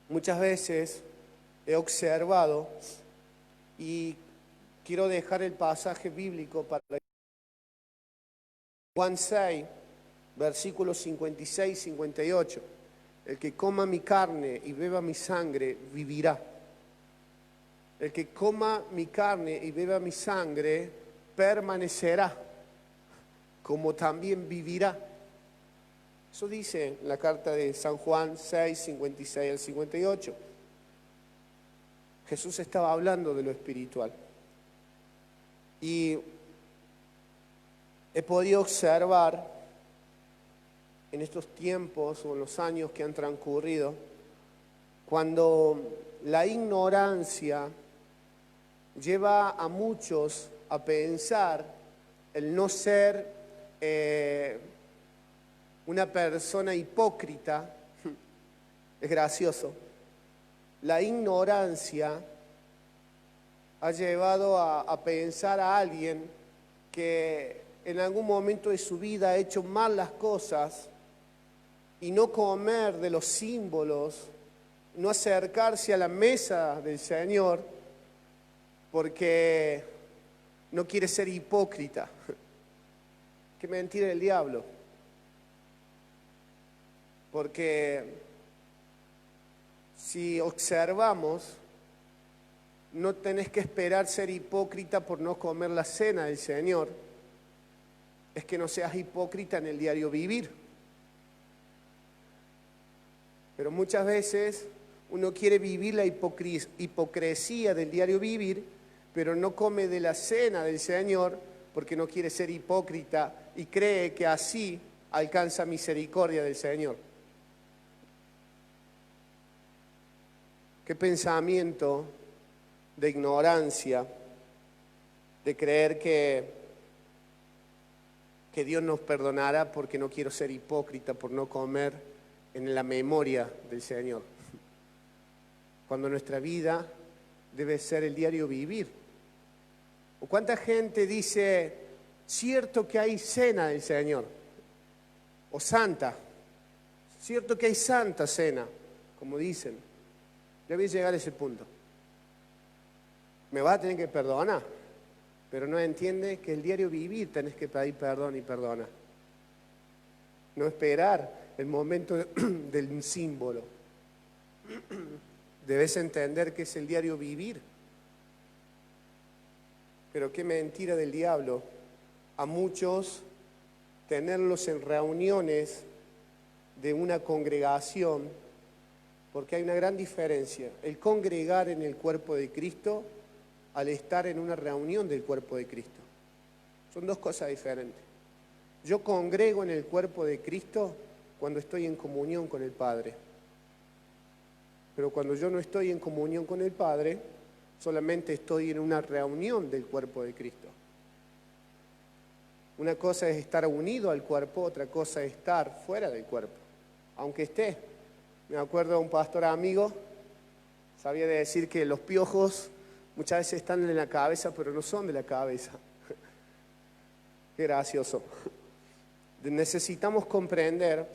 muchas veces he observado y quiero dejar el pasaje bíblico para Juan 6, versículos 56 y 58. El que coma mi carne y beba mi sangre vivirá. El que coma mi carne y beba mi sangre permanecerá, como también vivirá. Eso dice la carta de San Juan 6, 56 al 58. Jesús estaba hablando de lo espiritual. Y he podido observar en estos tiempos o en los años que han transcurrido, cuando la ignorancia lleva a muchos a pensar el no ser una persona hipócrita, es gracioso. La ignorancia ha llevado a pensar a alguien que en algún momento de su vida ha hecho mal las cosas y no comer de los símbolos, no acercarse a la mesa del Señor porque no quiere ser hipócrita. Qué mentira del diablo. Porque si observamos, no tenés que esperar ser hipócrita por no comer la cena del Señor. Es que no seas hipócrita en el diario vivir. Pero muchas veces uno quiere vivir la hipocresía del diario vivir, pero no come de la cena del Señor porque no quiere ser hipócrita y cree que así alcanza misericordia del Señor. Qué pensamiento de ignorancia, de creer que Dios nos perdonará porque no quiero ser hipócrita, por no comer en la memoria del Señor. Cuando nuestra vida debe ser el diario vivir. ¿O cuánta gente dice, cierto que hay cena del Señor? o santa. Cierto que hay santa cena, como dicen. Ya voy a llegar a ese punto. Me vas a tener que perdonar, pero no entiende que el diario vivir tenés que pedir perdón y perdonar. No esperar el momento del símbolo. Debes entender que es el diario vivir. Pero qué mentira del diablo a muchos tenerlos en reuniones de una congregación, porque hay una gran diferencia. El congregar en el cuerpo de Cristo al estar en una reunión del cuerpo de Cristo. Son dos cosas diferentes. Yo congrego en el cuerpo de Cristo cuando estoy en comunión con el Padre. Pero cuando yo no estoy en comunión con el Padre, solamente estoy en una reunión del cuerpo de Cristo. Una cosa es estar unido al cuerpo, otra cosa es estar fuera del cuerpo. Aunque esté, me acuerdo de un pastor amigo, sabía de decir que los piojos muchas veces están en la cabeza, pero no son de la cabeza. Qué gracioso. Necesitamos comprender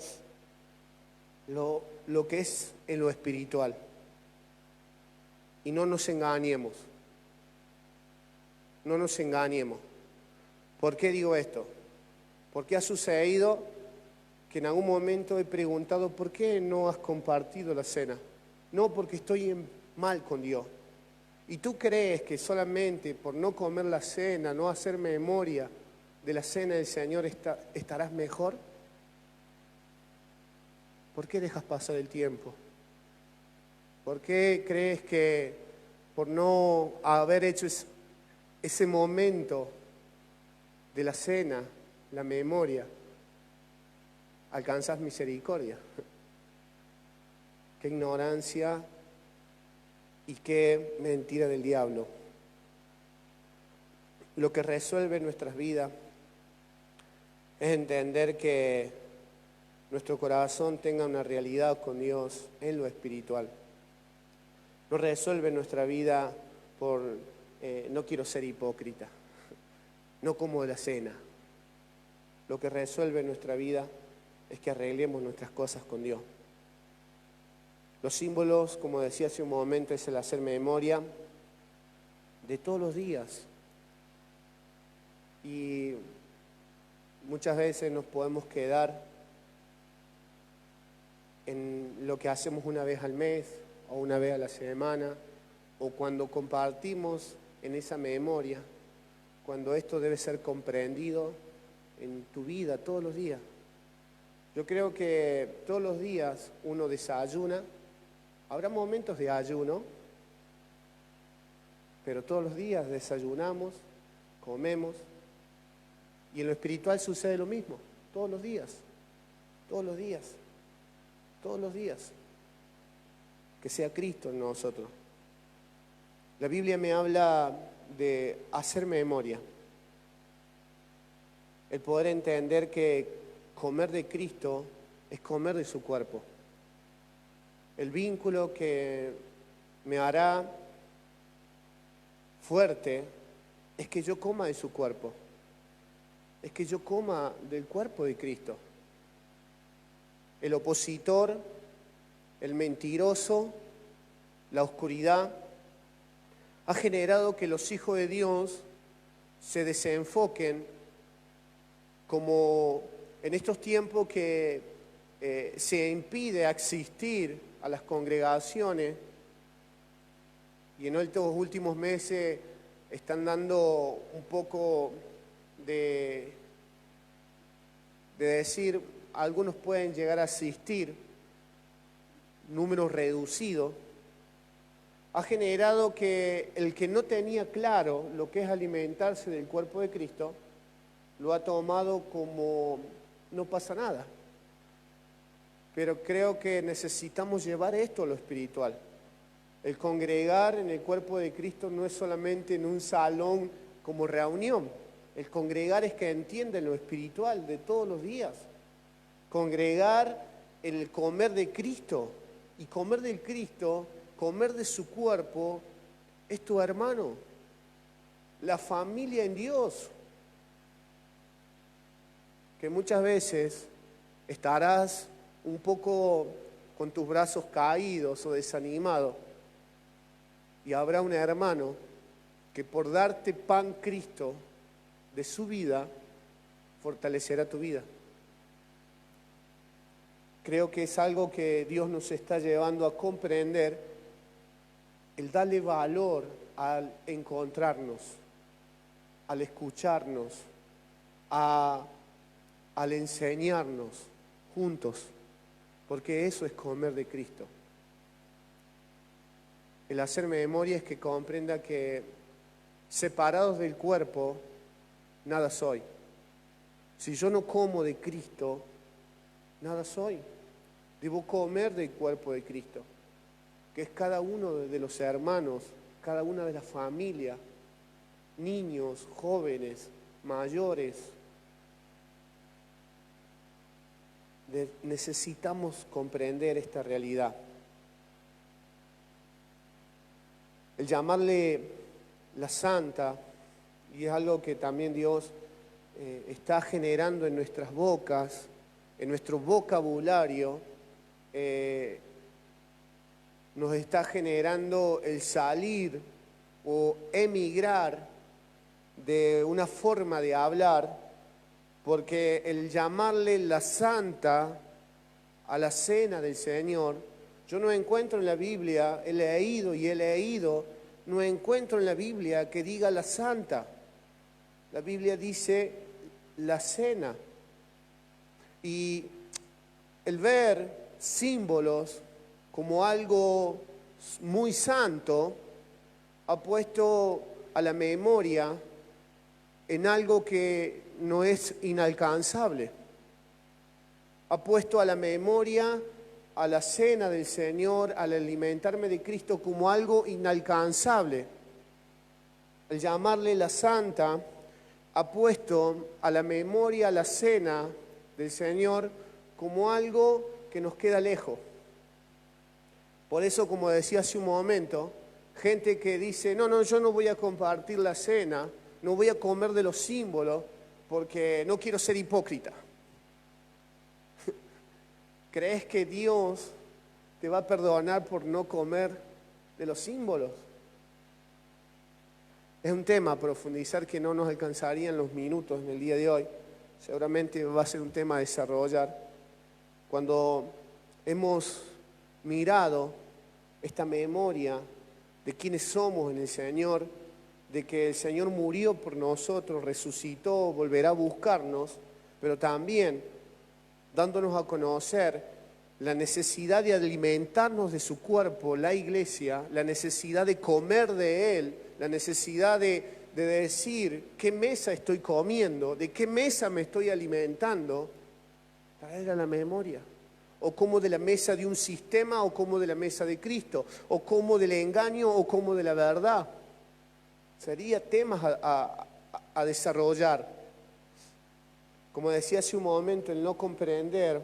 lo que es en lo espiritual. Y no nos engañemos. No nos engañemos. ¿Por qué digo esto? Porque ha sucedido que en algún momento he preguntado, ¿por qué no has compartido la cena? No, porque estoy mal con Dios. ¿Y tú crees que solamente por no comer la cena, no hacer memoria de la cena del Señor estarás mejor? ¿Por qué dejas pasar el tiempo? ¿Por qué crees que por no haber hecho ese momento de la cena, la memoria, alcanzas misericordia? Qué ignorancia y qué mentira del diablo. Lo que resuelve nuestras vidas es entender que nuestro corazón tenga una realidad con Dios en lo espiritual. No resuelve nuestra vida por, no quiero ser hipócrita, no como de la cena. Lo que resuelve nuestra vida es que arreglemos nuestras cosas con Dios. Los símbolos, como decía hace un momento, es el hacer memoria de todos los días. Y muchas veces nos podemos quedar en lo que hacemos una vez al mes o una vez a la semana, o cuando compartimos en esa memoria, cuando esto debe ser comprendido en tu vida todos los días. Yo creo que todos los días uno desayuna, habrá momentos de ayuno, pero todos los días desayunamos, comemos, y en lo espiritual sucede lo mismo, todos los días, todos los días, todos los días. Que sea Cristo en nosotros. La Biblia me habla de hacer memoria. El poder entender que comer de Cristo es comer de su cuerpo. El vínculo que me hará fuerte es que yo coma de su cuerpo. Es que yo coma del cuerpo de Cristo. El opositor, el mentiroso, la oscuridad, ha generado que los hijos de Dios se desenfoquen como en estos tiempos que se impide asistir a las congregaciones y en estos últimos meses están dando un poco de decir, algunos pueden llegar a asistir, números reducidos, ha generado que el que no tenía claro lo que es alimentarse del cuerpo de Cristo, lo ha tomado como no pasa nada. Pero creo que necesitamos llevar esto a lo espiritual. El congregar en el cuerpo de Cristo no es solamente en un salón como reunión. El congregar es que entienden lo espiritual de todos los días. Congregar en el comer de Cristo. Y comer del Cristo, comer de su cuerpo, es tu hermano. La familia en Dios. Que muchas veces estarás un poco con tus brazos caídos o desanimado. Y habrá un hermano que por darte pan Cristo de su vida, fortalecerá tu vida. Creo que es algo que Dios nos está llevando a comprender, el darle valor al encontrarnos, al escucharnos, al enseñarnos juntos, porque eso es comer de Cristo. El hacer memoria es que comprenda que separados del cuerpo, nada soy. Si yo no como de Cristo, nada soy. Debo comer del cuerpo de Cristo, que es cada uno de los hermanos, cada una de las familias, niños, jóvenes, mayores. Necesitamos comprender esta realidad. El llamarle la santa, y es algo que también Dios está generando en nuestras bocas, en nuestro vocabulario, nos está generando el salir o emigrar de una forma de hablar, porque el llamarle la santa a la cena del Señor, yo no encuentro en la Biblia, he leído, no encuentro en la Biblia que diga la santa. La Biblia dice la cena. Y el ver símbolos como algo muy santo ha puesto a la memoria en algo que no es inalcanzable. Ha puesto a la memoria, a la cena del Señor, al alimentarme de Cristo como algo inalcanzable. Al llamarle la santa, ha puesto a la memoria la cena del Señor como algo que nos queda lejos. Por eso, como decía hace un momento, gente que dice, no, yo no voy a compartir la cena, no voy a comer de los símbolos porque no quiero ser hipócrita. ¿Crees que Dios te va a perdonar por no comer de los símbolos? Es un tema a profundizar que no nos alcanzarían los minutos en el día de hoy. Seguramente va a ser un tema a desarrollar. Cuando hemos mirado esta memoria de quiénes somos en el Señor, de que el Señor murió por nosotros, resucitó, volverá a buscarnos, pero también dándonos a conocer la necesidad de alimentarnos de su cuerpo, la iglesia, la necesidad de comer de Él, la necesidad de decir qué mesa estoy comiendo, de qué mesa me estoy alimentando, traer a la memoria. O como de la mesa de un sistema, o como de la mesa de Cristo, o como del engaño, o como de la verdad. Sería temas a desarrollar. Como decía hace un momento, el no comprender,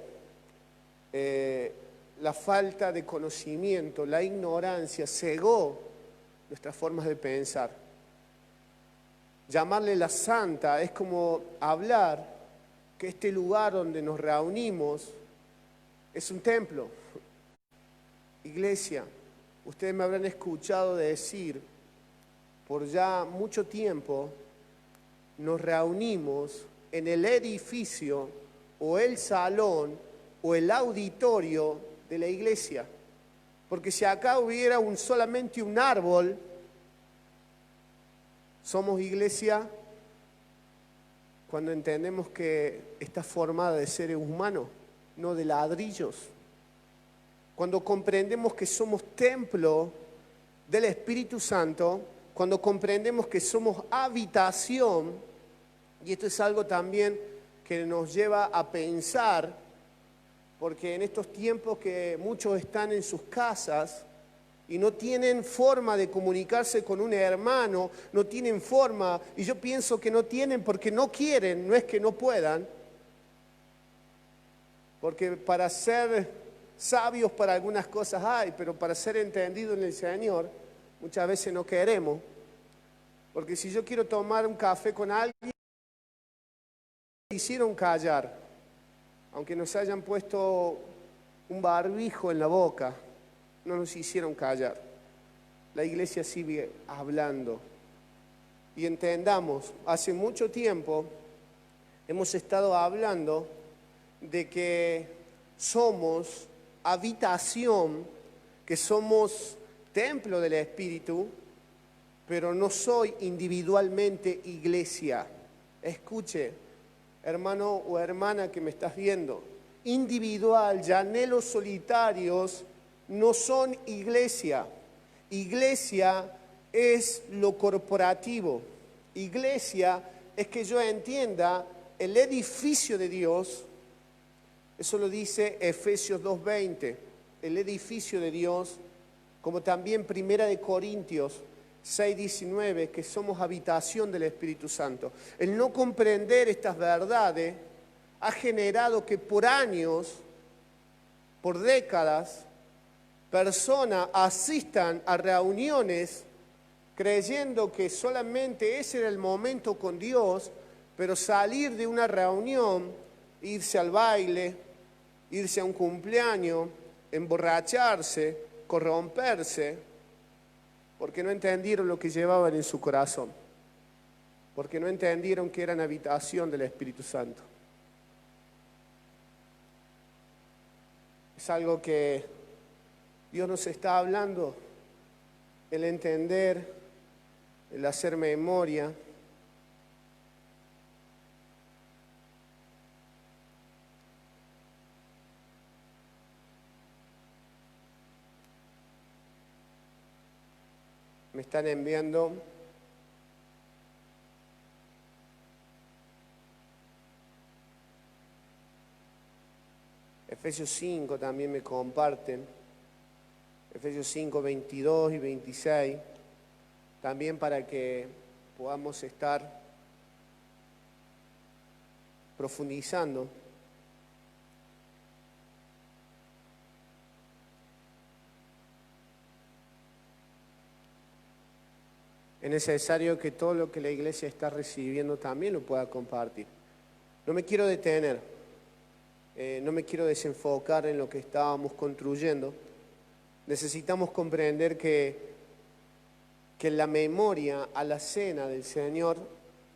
la falta de conocimiento, la ignorancia, cegó nuestras formas de pensar. Llamarle la santa es como hablar que este lugar donde nos reunimos es un templo. Iglesia, ustedes me habrán escuchado decir, por ya mucho tiempo nos reunimos en el edificio o el salón o el auditorio de la iglesia. Porque si acá hubiera solamente un árbol, somos iglesia cuando entendemos que está formada de seres humanos, no de ladrillos. Cuando comprendemos que somos templo del Espíritu Santo, cuando comprendemos que somos habitación, y esto es algo también que nos lleva a pensar, porque en estos tiempos que muchos están en sus casas y no tienen forma de comunicarse con un hermano, no tienen forma, y yo pienso que no tienen porque no quieren, no es que no puedan, porque para ser sabios para algunas cosas hay, pero para ser entendidos en el Señor muchas veces no queremos, porque si yo quiero tomar un café con alguien, me hicieron callar. aunque nos hayan puesto un barbijo en la boca, no nos hicieron callar. La iglesia sigue hablando. Y entendamos, hace mucho tiempo hemos estado hablando de que somos habitación, que somos templo del Espíritu, pero no soy individualmente iglesia. Escuche, hermano o hermana que me estás viendo, individual, llaneros solitarios, no son iglesia. Iglesia es lo corporativo. Iglesia es que yo entienda el edificio de Dios. Eso lo dice Efesios 2:20, el edificio de Dios, como también Primera de Corintios 6:19, que somos habitación del Espíritu Santo. El no comprender estas verdades ha generado que por años, por décadas, personas asistan a reuniones creyendo que solamente ese era el momento con Dios, pero salir de una reunión, irse al baile, irse a un cumpleaños, emborracharse, corromperse, porque no entendieron lo que llevaban en su corazón, porque no entendieron que eran habitación del Espíritu Santo. Es algo que Dios nos está hablando, el entender, el hacer memoria. Me están enviando Efesios 5, también me comparten Efesios 5, 22 y 26, también para que podamos estar profundizando. Es necesario que todo lo que la iglesia está recibiendo también lo pueda compartir. No me quiero detener, no me quiero desenfocar en lo que estábamos construyendo. Necesitamos comprender que la memoria a la cena del Señor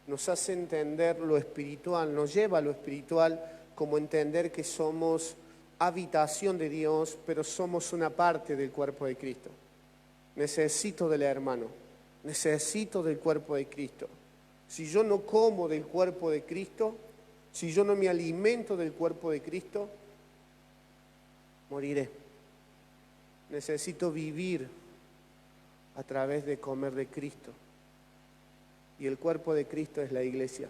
nos hace entender lo espiritual, nos lleva a lo espiritual, como entender que somos habitación de Dios, pero somos una parte del cuerpo de Cristo. Necesito del hermano, necesito del cuerpo de Cristo. Si yo no como del cuerpo de Cristo, si yo no me alimento del cuerpo de Cristo, moriré. Necesito vivir a través de comer de Cristo. Y el cuerpo de Cristo es la iglesia.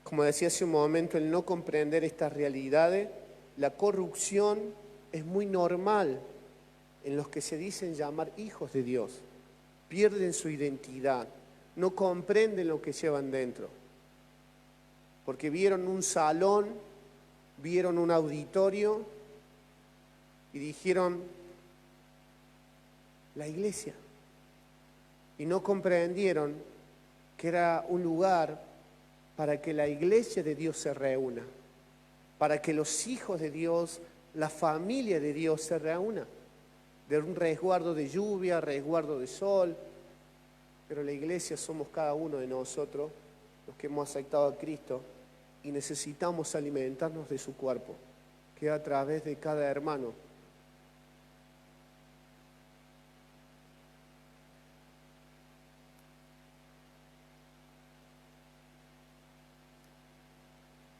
Como decía hace un momento, el no comprender estas realidades, la corrupción es muy normal en los que se dicen llamar hijos de Dios. Pierden su identidad, no comprenden lo que llevan dentro. Porque vieron un salón, vieron un auditorio y dijeron, la iglesia. Y no comprendieron que era un lugar para que la iglesia de Dios se reúna, para que los hijos de Dios, la familia de Dios se reúna, de un resguardo de lluvia, resguardo de sol, pero la iglesia somos cada uno de nosotros, los que hemos aceptado a Cristo, y necesitamos alimentarnos de su cuerpo, que a través de cada hermano.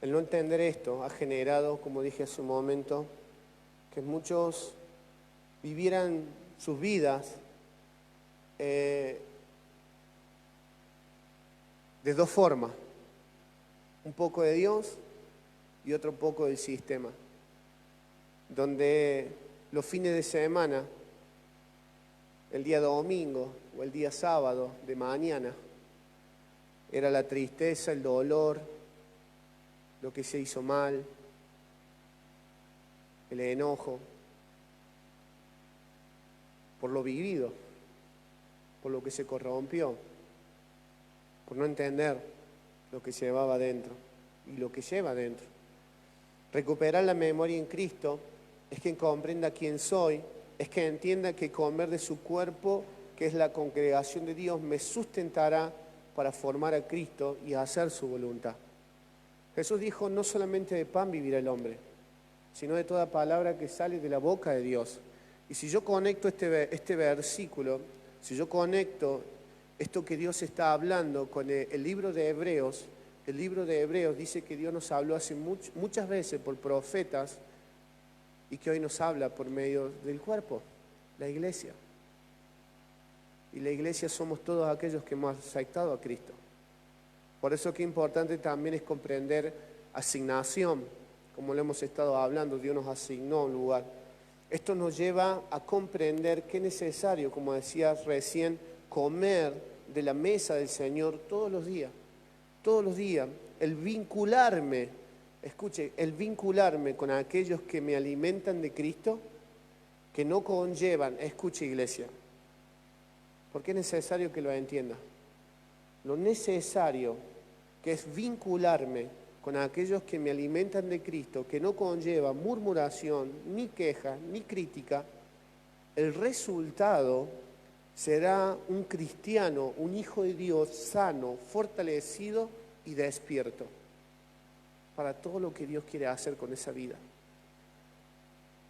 El no entender esto ha generado, como dije hace un momento, que muchos vivieran sus vidas de dos formas, un poco de Dios y otro poco del sistema, donde los fines de semana, el día domingo o el día sábado de mañana, era la tristeza, el dolor, lo que se hizo mal, el enojo, por lo vivido, por lo que se corrompió, por no entender lo que se llevaba dentro. y lo que lleva dentro. Recuperar la memoria en Cristo es que comprenda quién soy, es que entienda que comer de su cuerpo, que es la congregación de Dios, me sustentará para formar a Cristo y hacer su voluntad. Jesús dijo, no solamente de pan vivirá el hombre, sino de toda palabra que sale de la boca de Dios. Y si yo conecto este versículo, si yo conecto esto que Dios está hablando con el libro de Hebreos, el libro de Hebreos dice que Dios nos habló hace muchas veces por profetas y que hoy nos habla por medio del cuerpo, la iglesia. Y la iglesia somos todos aquellos que hemos aceptado a Cristo. Por eso que importante también es comprender asignación, como lo hemos estado hablando, Dios nos asignó un lugar. Esto nos lleva a comprender que es necesario, como decías recién, comer de la mesa del Señor todos los días. Todos los días, el vincularme, escuche, el vincularme con aquellos que me alimentan de Cristo, que no conllevan, escuche iglesia, porque es necesario que lo entienda. Lo necesario que es vincularme con aquellos que me alimentan de Cristo, que no conlleva murmuración, ni queja, ni crítica, el resultado será un cristiano, un hijo de Dios sano, fortalecido y despierto para todo lo que Dios quiere hacer con esa vida.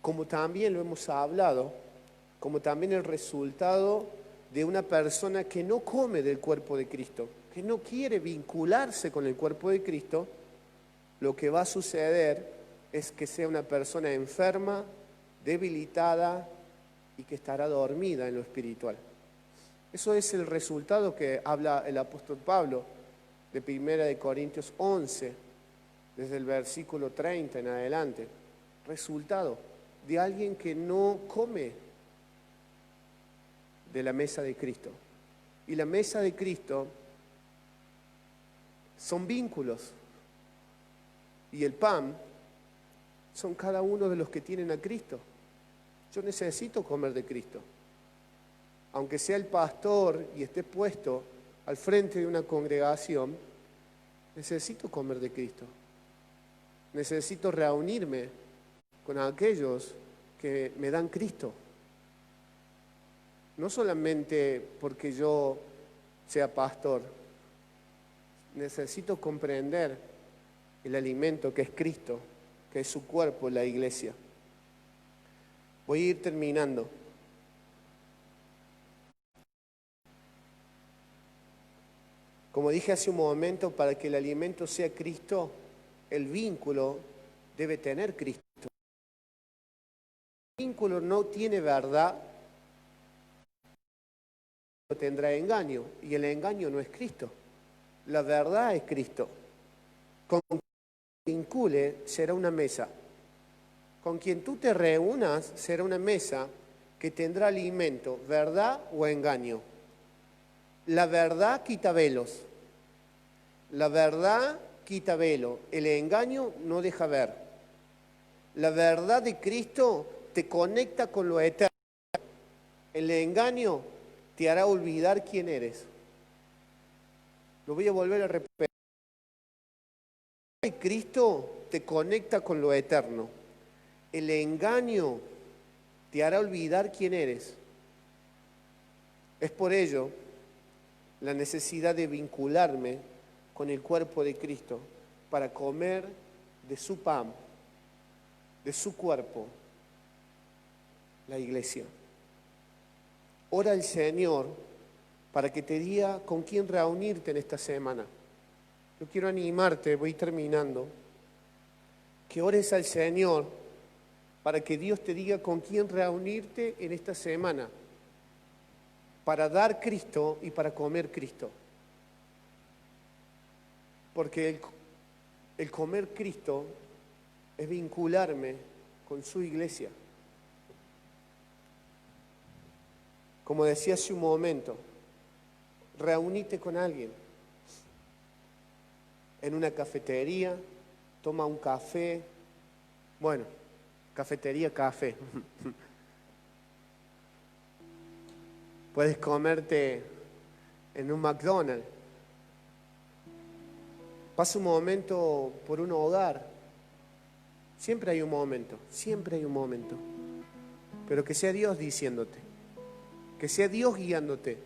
Como también lo hemos hablado, como también el resultado de una persona que no come del cuerpo de Cristo, que no quiere vincularse con el cuerpo de Cristo, lo que va a suceder es que sea una persona enferma, debilitada y que estará dormida en lo espiritual. Eso es el resultado que habla el apóstol Pablo de 1 Corintios 11, desde el versículo 30 en adelante. Resultado de alguien que no come de la mesa de Cristo. Y la mesa de Cristo son vínculos. Y el pan son cada uno de los que tienen a Cristo. Yo necesito comer de Cristo. Aunque sea el pastor y esté puesto al frente de una congregación, necesito comer de Cristo. Necesito reunirme con aquellos que me dan Cristo. No solamente porque yo sea pastor, necesito comprender el alimento que es Cristo, que es su cuerpo, la iglesia. Voy a ir terminando. Como dije hace un momento, para que el alimento sea Cristo, el vínculo debe tener Cristo. El vínculo no tiene verdad, tendrá engaño, y el engaño no es Cristo. La verdad es Cristo. Con quien te vincule será una mesa. Con quien tú te reúnas será una mesa que tendrá alimento, verdad o engaño. La verdad quita velos. La verdad quita velo. El engaño no deja ver. La verdad de Cristo te conecta con lo eterno. El engaño te hará olvidar quién eres. Lo voy a volver a repetir. Cristo te conecta con lo eterno. El engaño te hará olvidar quién eres. Es por ello la necesidad de vincularme con el cuerpo de Cristo para comer de su pan, de su cuerpo, la iglesia. Ora al Señor para que te diga con quién reunirte en esta semana. Yo quiero animarte, voy terminando, que ores al Señor para que Dios te diga con quién reunirte en esta semana, para dar Cristo y para comer Cristo. Porque el comer Cristo es vincularme con su iglesia. Como decía hace un momento, reunite con alguien en una cafetería, toma un café, bueno, cafetería, café. Puedes comerte en un McDonald's. Pasa un momento por un hogar. Siempre hay un momento, pero que sea Dios diciéndote, que sea Dios guiándote,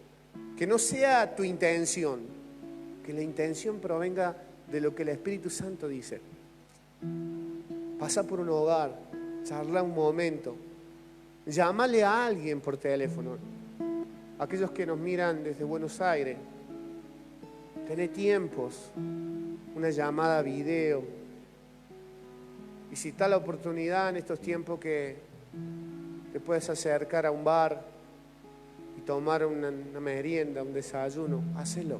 que no sea tu intención, que la intención provenga de lo que el Espíritu Santo dice. Pasa por un hogar, charla un momento, llámale a alguien por teléfono. Aquellos que nos miran desde Buenos Aires, tené tiempos, una llamada video. Y si está la oportunidad en estos tiempos que te puedes acercar a un bar y tomar una merienda, un desayuno, hacelo.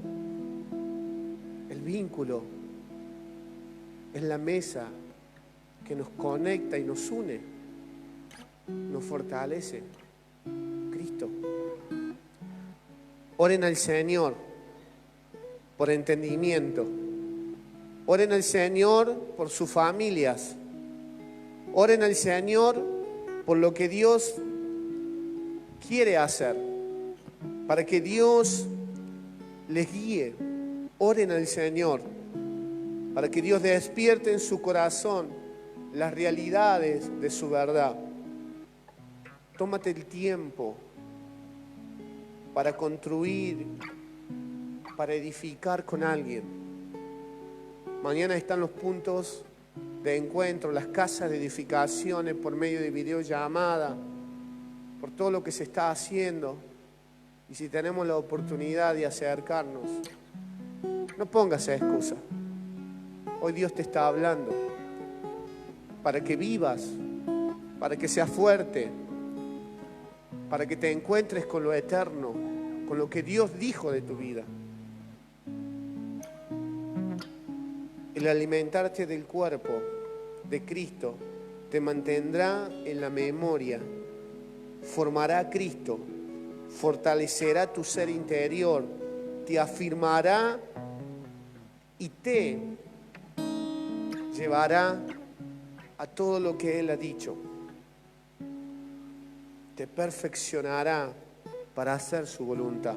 El vínculo es la mesa que nos conecta y nos une, nos fortalece. Cristo. Oren al Señor por entendimiento. Oren al Señor por sus familias. Oren al Señor por lo que Dios quiere hacer, para que Dios les guíe. Oren al Señor para que Dios despierte en su corazón las realidades de su verdad. Tómate el tiempo para construir, para edificar con alguien. Mañana están los puntos de encuentro, las casas de edificaciones por medio de videollamada, por todo lo que se está haciendo. Y si tenemos la oportunidad de acercarnos, no pongas excusa. Hoy Dios te está hablando para que vivas, para que seas fuerte, para que te encuentres con lo eterno, con lo que Dios dijo de tu vida. El alimentarte del cuerpo de Cristo te mantendrá en la memoria, formará a Cristo, fortalecerá tu ser interior, te afirmará y te llevará a todo lo que Él ha dicho. Te perfeccionará para hacer su voluntad.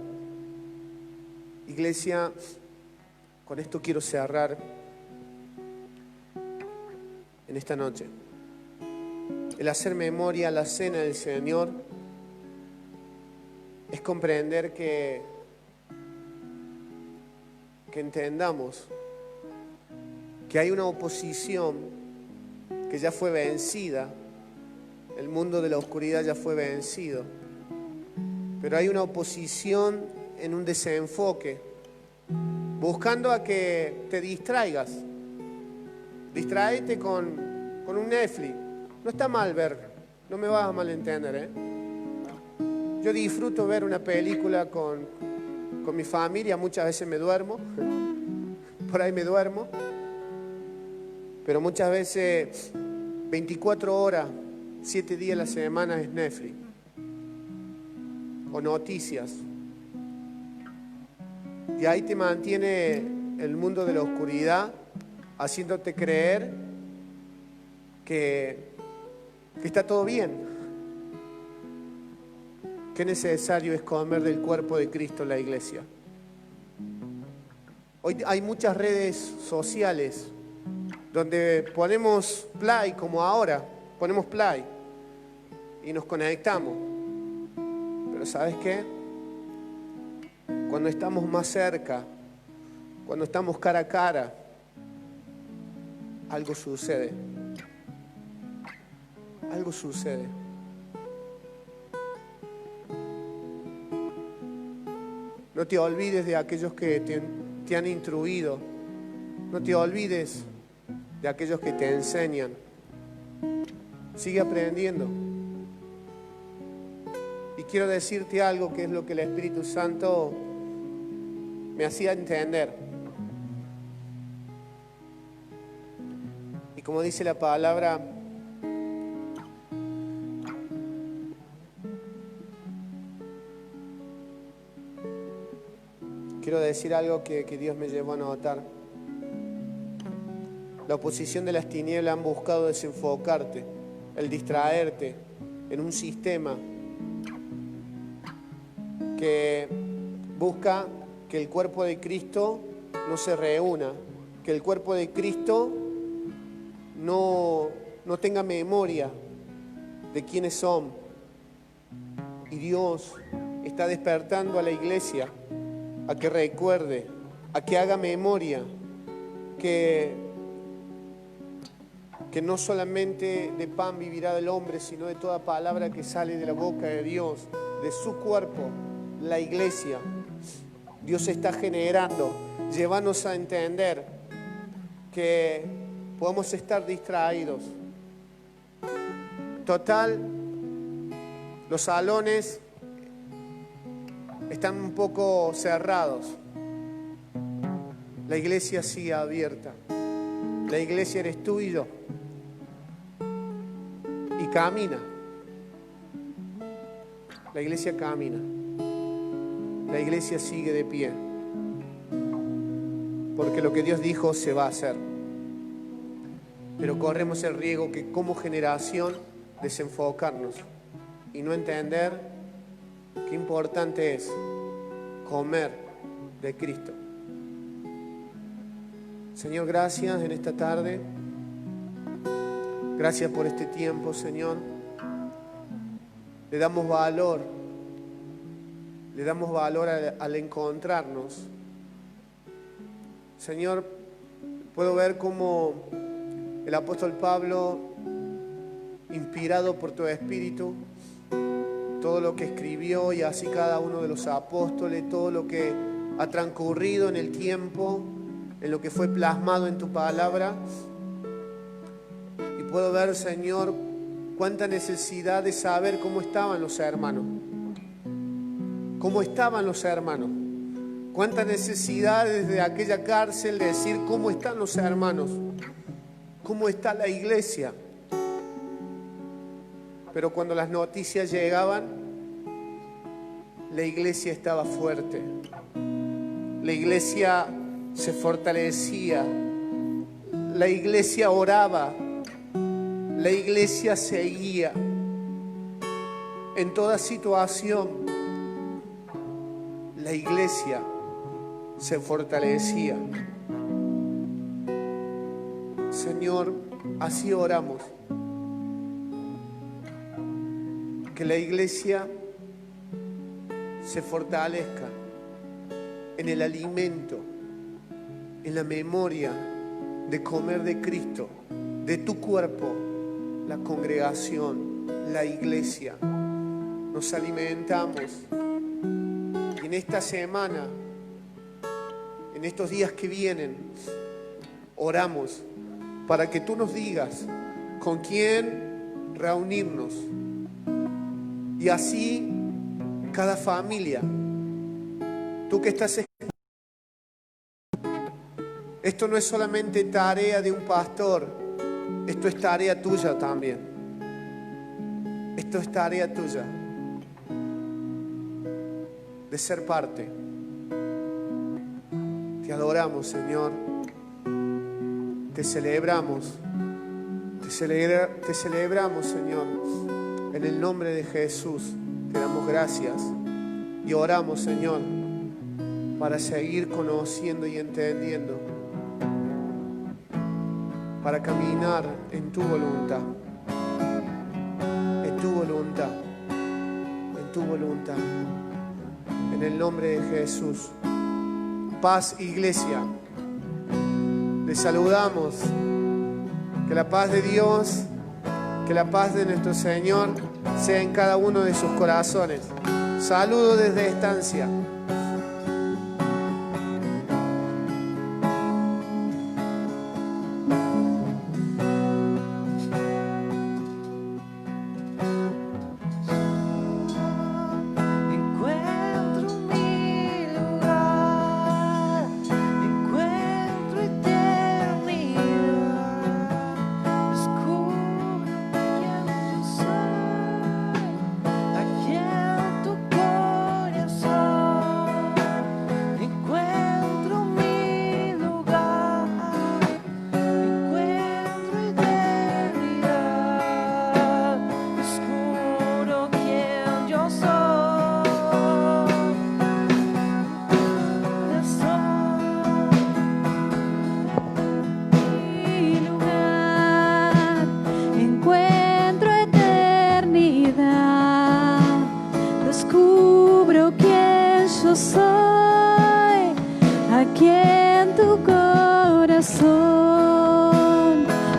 Iglesia, con esto quiero cerrar en esta noche. El hacer memoria a la cena del Señor es comprender que entendamos que hay una oposición que ya fue vencida. El mundo de la oscuridad ya fue vencido, pero hay una oposición en un desenfoque, buscando a que te distraigas. Distráete con un Netflix. No está mal ver, no me vas a malentender, ¿eh? Yo disfruto ver una película con mi familia, muchas veces me duermo, por ahí me duermo, pero muchas veces 24 horas, 7 días a la semana es Netflix o noticias. Y ahí te mantiene el mundo de la oscuridad, haciéndote creer que está todo bien. Qué necesario es comer del cuerpo de Cristo en la iglesia. Hoy hay muchas redes sociales donde ponemos play, como ahora, ponemos play y nos conectamos. Pero ¿sabes qué? Cuando estamos más cerca, cuando estamos cara a cara, algo sucede. Algo sucede. No te olvides de aquellos que te han instruido. No te olvides de aquellos que te enseñan. Sigue aprendiendo. Y quiero decirte algo que es lo que el Espíritu Santo me hacía entender. Y como dice la palabra, quiero decir algo que Dios me llevó a notar. La oposición de las tinieblas han buscado desenfocarte, el distraerte en un sistema que busca que el cuerpo de Cristo no se reúna, que el cuerpo de Cristo no tenga memoria de quiénes son. Y Dios está despertando a la iglesia a que recuerde, a que haga memoria, que no solamente de pan vivirá el hombre, sino de toda palabra que sale de la boca de Dios, de su cuerpo, la iglesia. Dios está generando, llevarnos a entender que podemos estar distraídos. Total, los salones están un poco cerrados. La iglesia sigue abierta. La iglesia eres tú y yo. Y camina. La iglesia camina. La iglesia sigue de pie. Porque lo que Dios dijo se va a hacer. Pero corremos el riesgo que como generación desenfocarnos y no entender qué importante es comer de Cristo. Señor, gracias en esta tarde. Gracias por este tiempo, Señor. Le damos valor al encontrarnos. Señor, puedo ver cómo el apóstol Pablo, inspirado por tu Espíritu, todo lo que escribió, y así cada uno de los apóstoles, todo lo que ha transcurrido en el tiempo, en lo que fue plasmado en tu palabra. Y puedo ver, Señor, cuánta necesidad de saber cómo estaban los hermanos. Cómo estaban los hermanos. Cuánta necesidad desde aquella cárcel de decir cómo están los hermanos. Cómo está la iglesia. Pero cuando las noticias llegaban, la iglesia estaba fuerte. La iglesia se fortalecía. La iglesia oraba. La iglesia seguía. En toda situación, la iglesia se fortalecía. Señor, así oramos. Que la iglesia se fortalezca en el alimento, en la memoria de comer de Cristo, de tu cuerpo, la congregación, la iglesia. Nos alimentamos. Y en esta semana, en estos días que vienen, oramos para que tú nos digas con quién reunirnos. Y así, cada familia, tú que estás escuchando, esto no es solamente tarea de un pastor, esto es tarea tuya también. Esto es tarea tuya de ser parte. Te adoramos, Señor. Te celebramos. Te celebramos, Señor. En el nombre de Jesús te damos gracias y oramos, Señor, para seguir conociendo y entendiendo, para caminar en tu voluntad, en tu voluntad, en tu voluntad. En el nombre de Jesús. Paz, iglesia. Les saludamos. Que la paz de Dios, que la paz de nuestro Señor sea en cada uno de sus corazones. Saludo desde Estancia. Aquí en tu corazón. descubro quién yo soy, aquí en tu corazón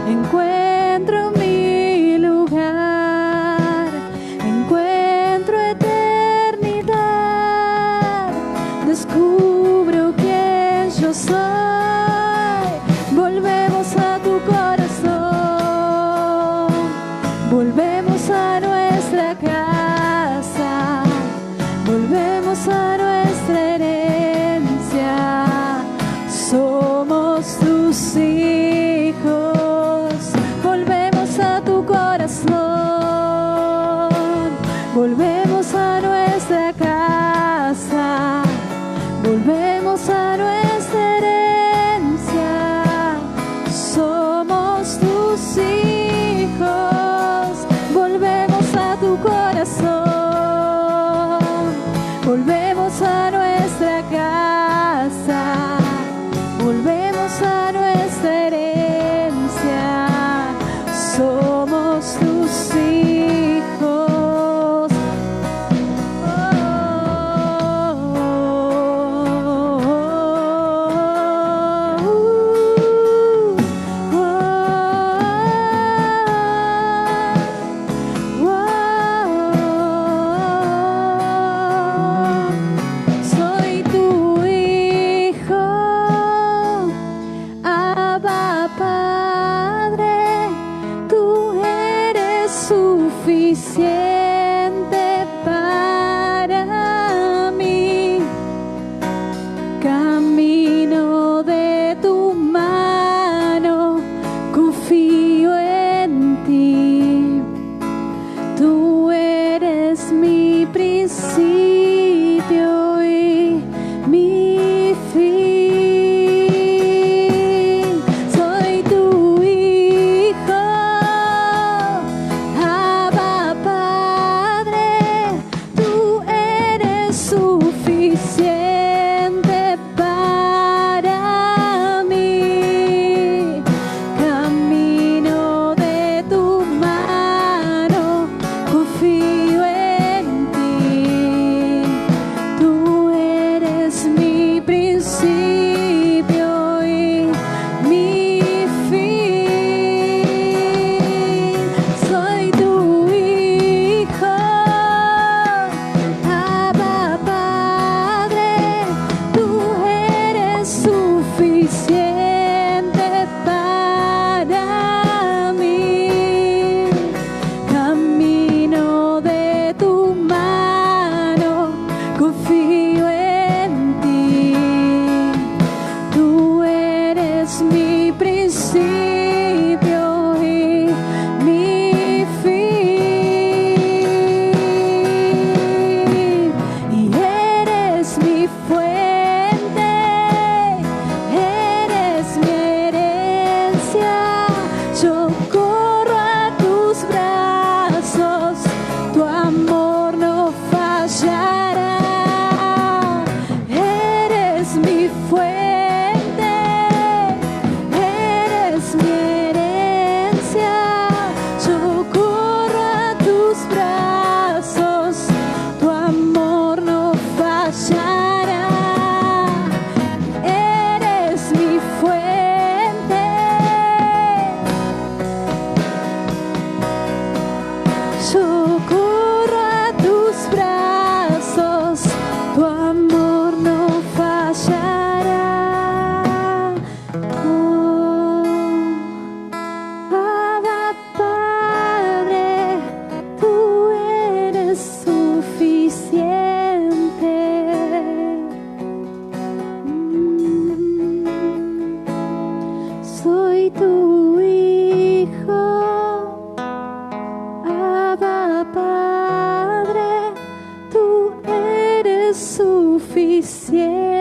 encuentro mi lugar, encuentro eternidad, descubro quién yo soy, volvemos a tu corazón, volvemos a nuestra casa, volvemos a nuestra herencia, somos tus hijos, volvemos a tu corazón, volvemos a nuestra casa, volvemos a nuestra herencia, somos tus hijos, volvemos a tu corazón, volvemos a nuestra casa, volvemos a nuestra herencia, somos tus hijos. Soy tu hijo, Abba Padre, tú eres suficiente para mí. Camino de tu mano, confío en ti. Tú eres mi principio y mi fin. Soy tu hijo, Abba Padre, tú eres suficiente para mí. Camino de tu mano, confío en ti. Tú eres mi principio y mi fin. Soy tu hijo, Abba Padre, tú eres suficiente para mí. Camino de tu mano, confío en ti. Tú eres mi principio y mi fin. Y eres mi fuente, eres mi herencia. Yo corro a tus brazos, tu amor no fallará. Eres mi fuente, eres mi herencia. Yo corro a tus brazos, tu amor no fallará. Eres mi fuente, yo corro a tus brazos, tu amor no fallará. Oh, Abba Padre, tú eres suficiente. Soy tu hijo, Abba Padre, tú eres suficiente.